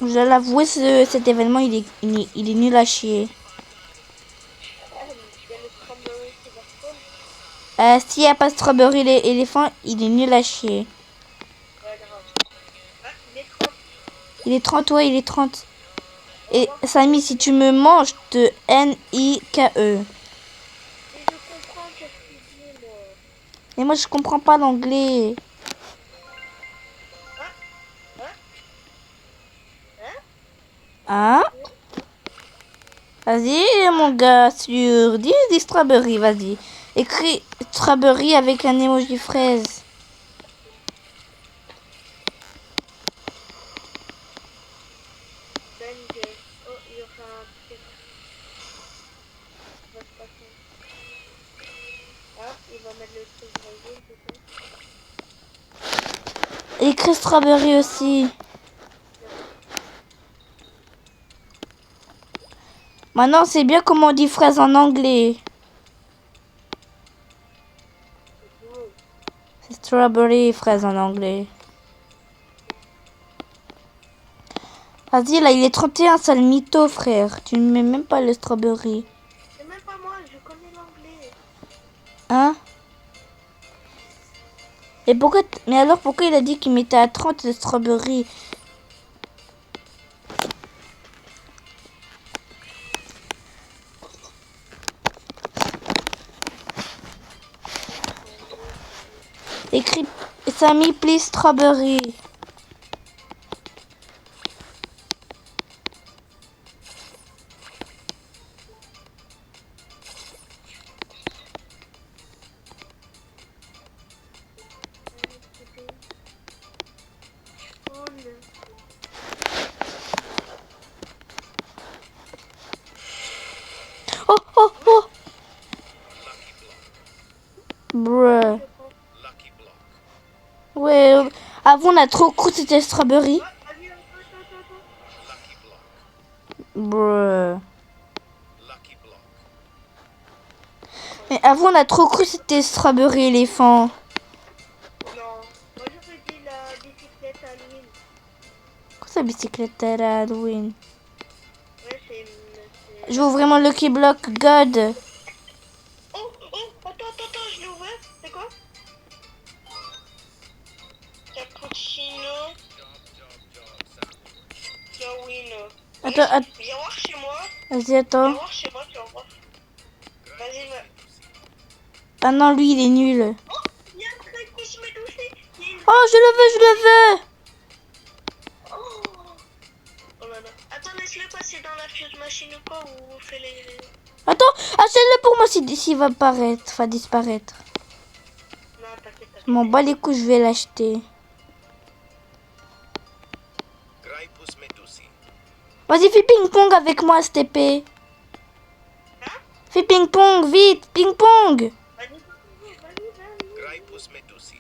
Je dois l'avouer, cet événement, il est nul à chier. Il y a le strawberry qui va spawn. S'il n'y a pas Strawberry l'éléphant, il est nul à chier. Ouais, grave. Ah, il est 30. Il est 30, ouais, il est 30. Et Samy, si tu me manges, je te N-I-K-E. Et je comprends qu'est-ce qu'il dit, moi. Et moi, je comprends pas l'anglais. Hein? Vas-y, mon gars, sur 10 des strawberry, vas-y. Écris strawberry avec un emoji fraise. Banger. Oh, il y aura un truc. Il va se passer. Ah, il va mettre le truc rosé, c'est ça. Écris strawberry aussi. Maintenant, c'est bien comment on dit fraise en anglais. C'est strawberry, fraise en anglais. Vas-y, là, il est 31, sale mytho, frère. Tu ne mets même pas le strawberry. C'est même pas moi, je connais l'anglais. Hein? Et pourquoi... Mais alors, pourquoi il a dit qu'il mettait à 30 le strawberry? Écrit Sammy, please strawberry. Oh. Bruh. Lucky block. Ouais. Avant, on a trop cru que c'était strawberry. Lucky block. Bruh. Lucky block. Mais avant, on a trop cru que c'était strawberry éléphant. Non, moi j'aurais dit la bicyclette Halloween. Quoi ça, bicyclette à Halloween? Ouais, c'est... Je veux vraiment Lucky Block God. Oh, attends, je l'ai ouvert. C'est quoi? Cappuccino. Gawino. Attends, Viens voir chez moi. vas-y, Viens attends. voir chez moi, tu vas voir. Vas-y, va. Ah non, lui, il est nul. Oh, il y a un truc qui se met douché. Il y a une... Oh, je le veux. Oh. Oh là là. Attends, laisse-le passer dans la fuse machine ou quoi, ou fais les... Attends, achète-le pour moi s'il va disparaître. Non, t'inquiète, Je m'en bats les couilles, je vais l'acheter. Graipus medusi. Vas-y, fais ping-pong avec moi, cette épée. Hein? Fais ping-pong, vite, ping-pong. Vas-y. Graipus medusi.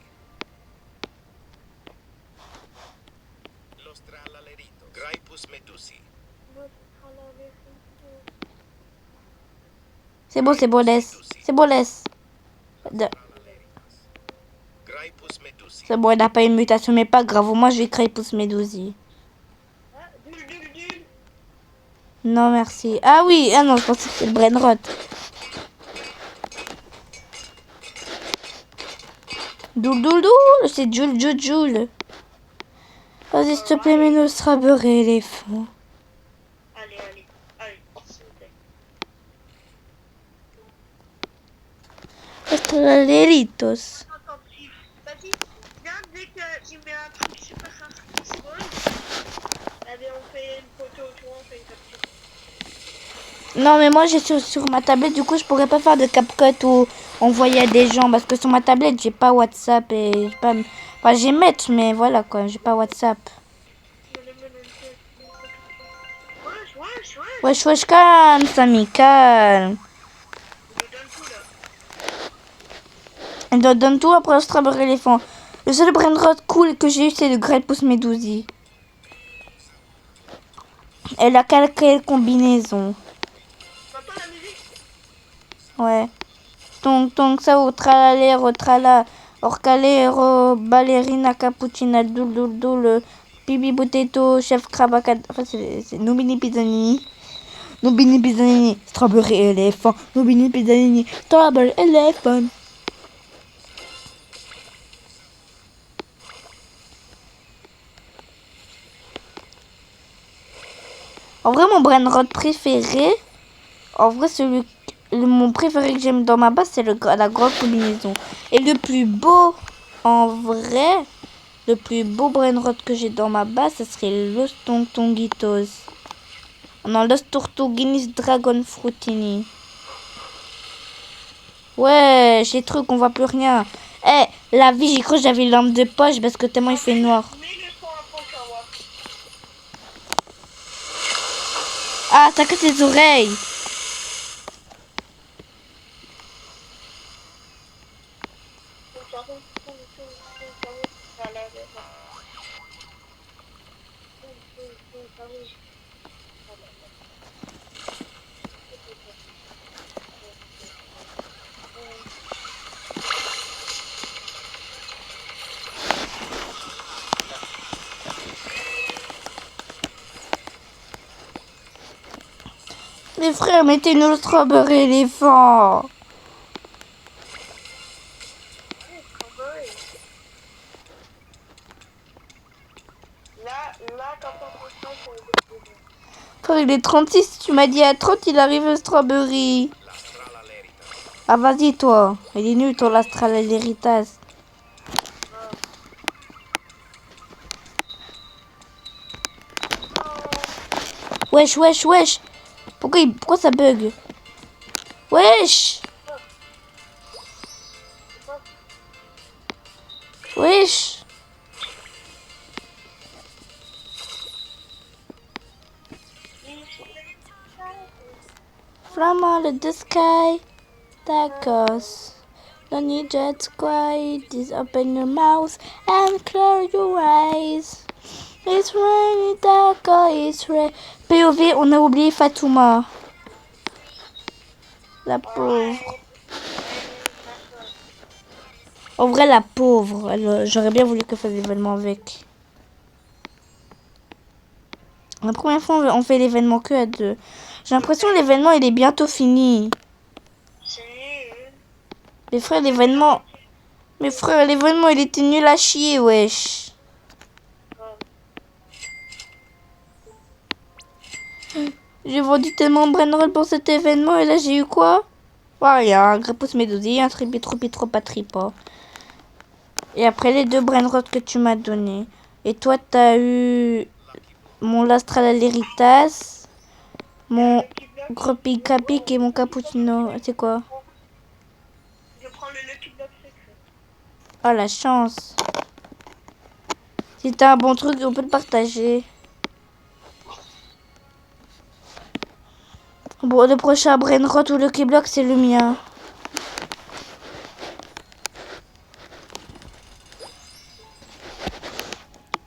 Los tralaleritos. Graipus medusi. C'est bon, laisse. C'est bon, laisse. Graipus medusi. C'est bon, il n'a pas une mutation, mais pas grave. Moi, je vais créer Pouce Médousi. Dul. Non, merci. Ah oui, ah non, je pensais que c'était le Brainrot. Doul, c'est Joule. Vas-y, s'il te plaît, mets nos strawberry éléphant. Allez, s'il vous plaît. Strawberritos. Attends, vas-y, viens, dès qu'il met un truc super rare, eh bien, on fait une photo, tu vois, on fait une capture. Non, mais moi, j'ai sur ma tablette, du coup, je pourrais pas faire de CapCut ou envoyer à des gens. Parce que sur ma tablette, j'ai pas WhatsApp et j'ai pas... Enfin, j'ai Match, mais voilà, quoi, j'ai pas WhatsApp. Wesh, calme, Samy, calme. Je donne tout, là. Donne tout après le strawberry éléphant. Le seul brainrot cool que j'ai eu, c'est le Graipus Medusi. Et la quelle combinaison. T'entends la musique? Ouais. Donc ça, au tralala, trala. Orcalero, ballerina, cappuccina, doul, pibi potato, chef crabacad. Enfin, c'est Nubini Pizzanini. Nubini Pizzanini, strawberry éléphant. Nubini Pizzanini, strawberry éléphant. En vrai, mon brainrot préféré, mon préféré que j'aime dans ma base, c'est la grande combinaison. Et le plus beau, en vrai, le plus beau brainrot que j'ai dans ma base, ce serait Los Tontonguitos. Non, Los Tortuguinis Dragon Fruitini. Ouais, j'ai truc, on voit plus rien. La vie, j'ai cru que j'avais une lampe de poche parce que tellement il fait noir. Mets le son à fond, tu vas voir. Ah, ça casse les oreilles. Les frères, mettez-nous le strawberry éléphant. Là, quand on comprend, Frère, il est 36, tu m'as dit à 30, il arrive le strawberry. Las tralaleritas. Ah, vas-y, toi. Il est nul, ton Astraleritas. Wesh. Pourquoi ça bug? Wesh. From all of the sky, that goes. Don't you just quiet, just open your mouth and close your eyes. It's raining, Dakar, it's rain. POV, on a oublié Fatouma. La pauvre. En vrai, la pauvre. J'aurais bien voulu qu'elle fasse l'événement avec. La première fois, on fait l'événement que à deux. J'ai l'impression que l'événement, il est bientôt fini. c'est nul. Mes frères, l'événement, il était nul à chier, wesh. J'ai vendu tellement de brainroll pour cet événement et là j'ai eu quoi? Rien, un Grapus Medusi, un Tripitropatripa. Et après les 2 brainroll que tu m'as donné. Et toi t'as eu mon Lastralaritas, mon Lucky Block. Gropic Capic et mon Cappuccino. C'est quoi? Je prends le Lucky Block secret. Oh la chance. Si t'as un bon truc, on peut le partager. Bon, le prochain brainrot ou Lucky Block, c'est le mien.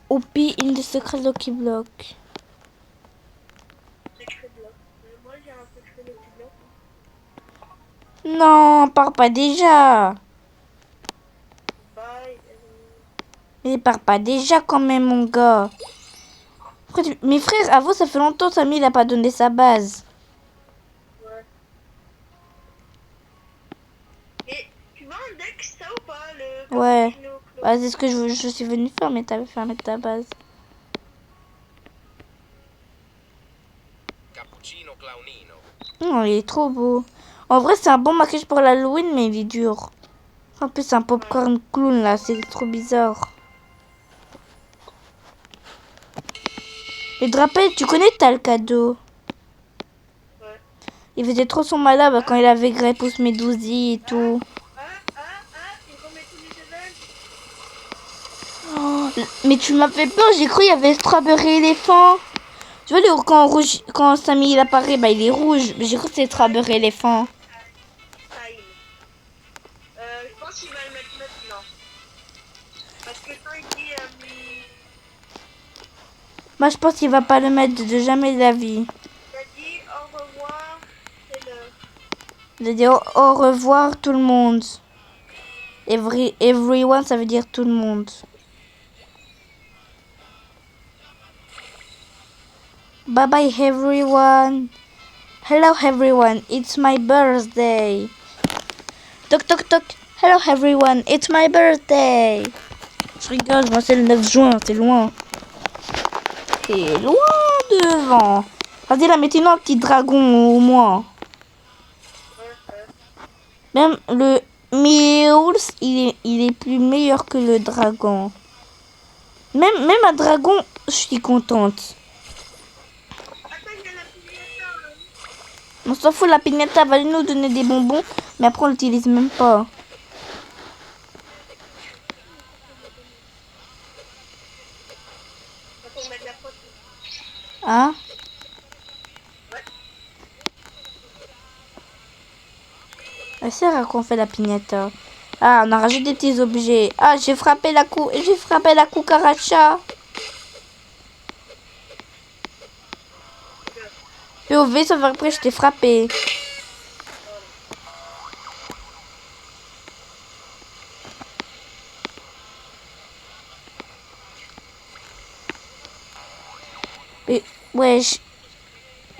Opi in the secret Lucky Block. Secret Block. Moi j'ai un secret Lucky Block. Non, pars pas déjà. Bye. Mais pars pas déjà quand même, mon gars. Mes frères, avant, ça fait longtemps, Samy, il a pas donné sa base. Ouais. Et tu vois un deck ça ou pas le Ouais. Cappuccino Clo- Bah, c'est ce que je suis venue faire, mais t'avais fait mettre ta base. Cappuccino Clownino. Non, il est trop beau. En vrai, c'est un bon maquillage pour l'Halloween, mais il est dur. En plus, c'est un popcorn clown, là. C'est trop bizarre. Et te rappelles, tu connais T'as le cadeau? Ouais. Il faisait trop son malade quand il avait Grapus Medusi et tout. Il remet tous les événements. Oh, mais tu m'as fait peur, j'ai cru qu'il y avait Strawberry éléphant. Tu vois, quand Samy il apparaît, bah il est rouge. Mais j'ai cru que c'était Strawberry éléphant. Time. Je pense qu'il va le mettre maintenant. Parce que quand il dit Moi, je pense qu'il va pas le mettre de jamais de la vie. il a dit au revoir, c'est l'heure. Il a dit au revoir tout le monde. Everyone, ça veut dire tout le monde. Bye bye everyone. Hello everyone, it's my birthday. Toc toc toc. Hello everyone, it's my birthday. Je rigole, moi c'est le 9 juin, c'est loin. C'est loin devant. Vas-y là, mettez-nous un petit dragon au moins. Même le Meowls, il est plus meilleur que le dragon. Même un dragon, je suis contente. Attends, il y a la pignata. On s'en fout, la pignata va nous donner des bonbons, mais après on l'utilise même pas. Attends, mettre la photo. Hein? C'est rare qu'on fait la pignata. Ah, on a rajouté des petits objets. Ah, j'ai frappé la cucaracha. POV, sauf après, je t'ai frappé. Et, wesh.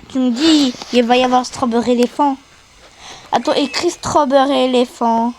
Tu me dis, il va y avoir Strawberry éléphant. Attends, écris Strawberry éléphant.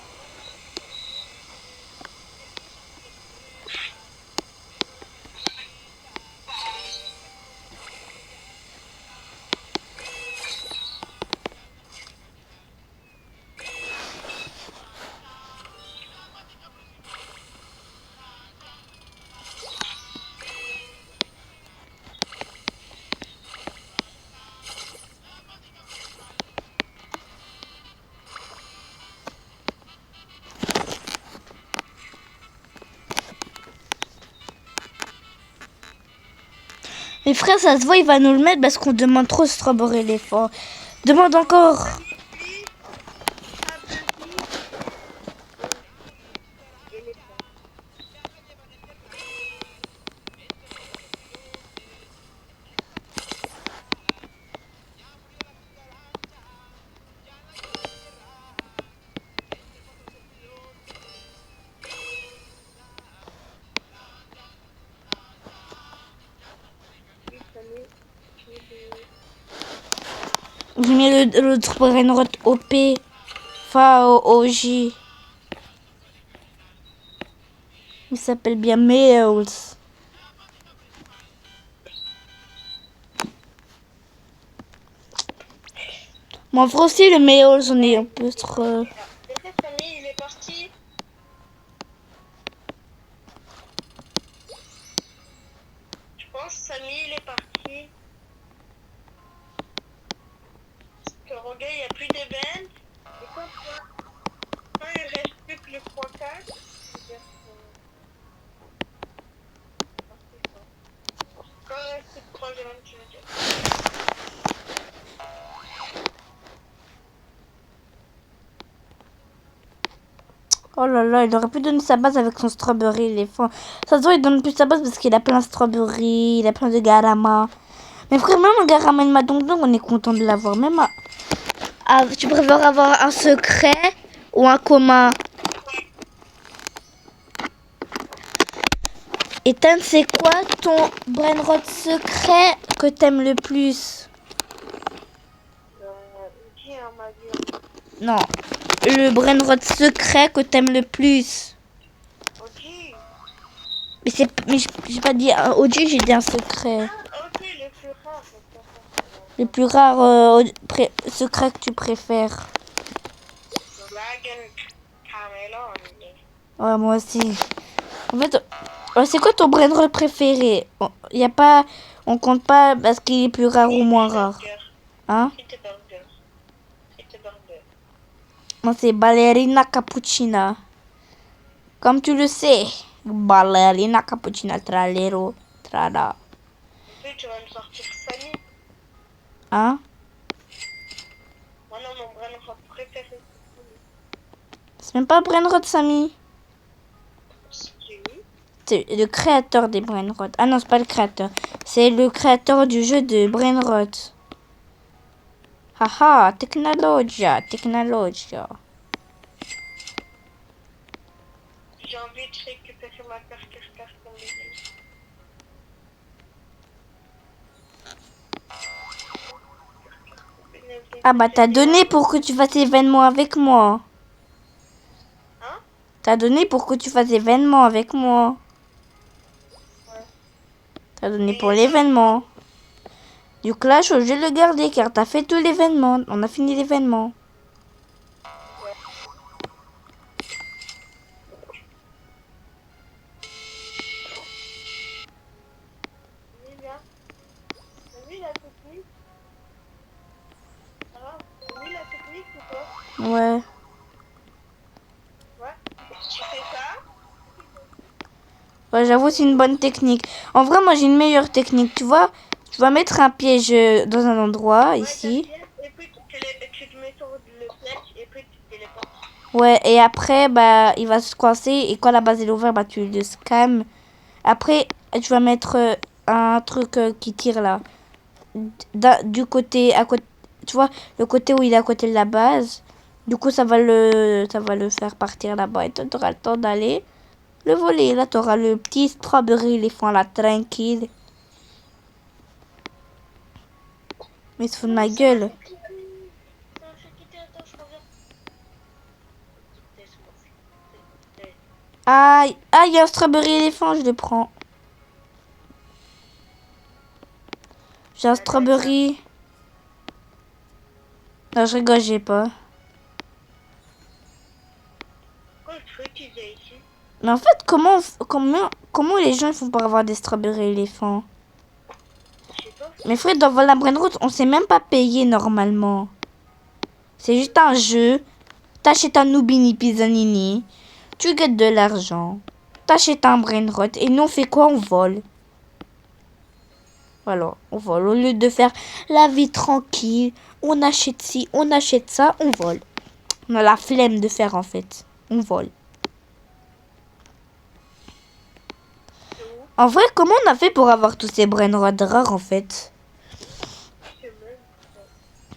Mes frères, ça se voit, il va nous le mettre parce qu'on demande trop Strawberry éléphant. Demande encore. J'ai mis l'autre brainrot OP. F-A-O-J. Il s'appelle bien Meowls. Mon frère aussi, le meilleur, j'en ai un peu trop. Peut-être Samy, il est parti. Je pense Samy, il est parti. Que Roguet, il n'y a plus d'ébène. Et quand il reste plus que le 3-4, quand il reste plus que 3 ébènes, je veux dire. Oh là là, il aurait pu donner sa base avec son strawberry éléphant. Ça se voit, il donne plus sa base parce qu'il a plein de strawberry, il a plein de garama. Mais frère, même un garama et une madongdong, on est content de l'avoir. Même tu préfères avoir un secret ou un commun? Ethan, c'est quoi ton brainrot secret que t'aimes le plus? Dis un ma vie. Non, le brainrot secret que t'aimes le plus. Oji. Mais j'ai pas dit un OG, j'ai dit un secret. Ok, le plus rare. Le plus rare secret que tu préfères. Dragon Camelon. Ouais, moi aussi. En fait, c'est quoi ton brainrot préféré? Y a pas, on compte pas parce qu'il est plus rare ou moins rare. Hein? C'était burger. C'était burger. Moi, c'est ballerina cappuccina. Comme tu le sais. Ballerina cappuccina tralero trala. Puis tu vas me sortir Samy. Hein? Moi non, mon brain préféré. C'est même pas brainrot, Samy. C'est le créateur des brainrot. Ah non, c'est pas le créateur. C'est le créateur du jeu de brainrot. Haha, technologia. J'ai envie de récupérer ma carte comme les Ah bah t'as donné pour que tu fasses événement avec moi. Hein? T'as donné pour que tu fasses événement avec moi. Ouais. T'as donné pour l'événement. Du clash, je vais le garder car t'as fait tout l'événement. On a fini l'événement. Viens. T'as vu la technique? Alors, t'as vu la technique ou quoi? Ouais. Ouais. Tu fais ça? Ouais, j'avoue, c'est une bonne technique. En vrai, moi, j'ai une meilleure technique. Tu vois, tu vas mettre un piège dans un endroit, ici. Et puis tu te mets sur le piège et puis tu te téléportes. Ouais, et après, bah, il va se coincer. Et quand la base est ouverte, bah, tu le scams. Après, tu vas mettre un truc qui tire là. Du côté, à côté, tu vois, le côté où il est à côté de la base. Du coup, ça va le faire partir là-bas. Et toi, tu auras le temps d'aller le voler. Là, tu auras le petit strawberry éléphant là, tranquille. Mais il se fout de ma gueule. Aïe, aïe, il y a un strawberry éléphant, je le prends. J'ai un strawberry. Non, je rigole, j'ai pas. Mais en fait, comment les gens font pour avoir des strawberry éléphants? Mais frère, dans Vola Brainroot, on s'est même pas payé normalement. C'est juste un jeu. T'achètes un Nubini Pizzanini. Tu gagnes de l'argent. T'achètes un Brainrot. Et nous, on fait quoi? On vole. Voilà, on vole. Au lieu de faire la vie tranquille, on achète ci, on achète ça, on vole. On a la flemme de faire en fait. On vole. En vrai, comment on a fait pour avoir tous ces brainrots rares en fait?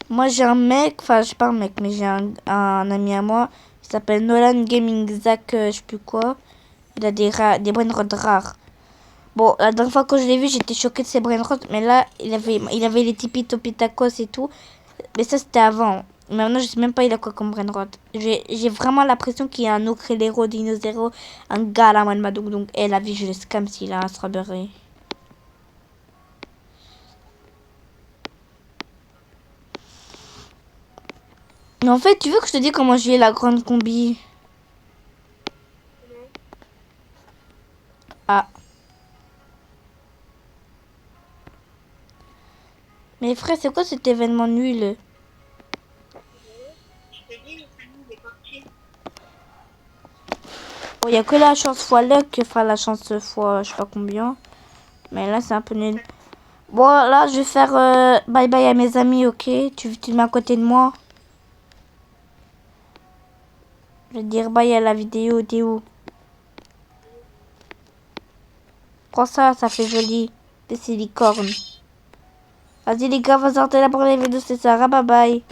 Moi j'ai un mec, enfin je sais pas un mec, mais j'ai un ami à moi, il s'appelle Nolan Gaming Zach, je sais plus quoi. Il a des brainrots rares. Bon, la dernière fois que je l'ai vu, j'étais choquée de ses brainrots, mais là, il avait les Tipi Topi Tacos et tout. Mais ça, c'était avant. Mais maintenant, je sais même pas il a quoi comme brainrot. J'ai vraiment l'impression qu'il y a un Ocrelero, Dinozero, un Galaman Madouk. Donc, la vie, je le scam s'il a un strawberry. Mais en fait, tu veux que je te dise comment j'ai la grande combi? Ah. Mais frère, c'est quoi cet événement nul? Je te dis, le famille il est parti. Bon, y a que la chance fois luck qui fera la chance fois je sais pas combien. Mais là, c'est un peu nul. Bon, là, je vais faire bye bye à mes amis, ok? Tu te mets à côté de moi? Je vais dire bye à la vidéo, t'es où? Prends ça, ça fait joli. Des silicornes. Vas-y les gars, vous sortez là pour les vidéos, c'est ça. Bye bye.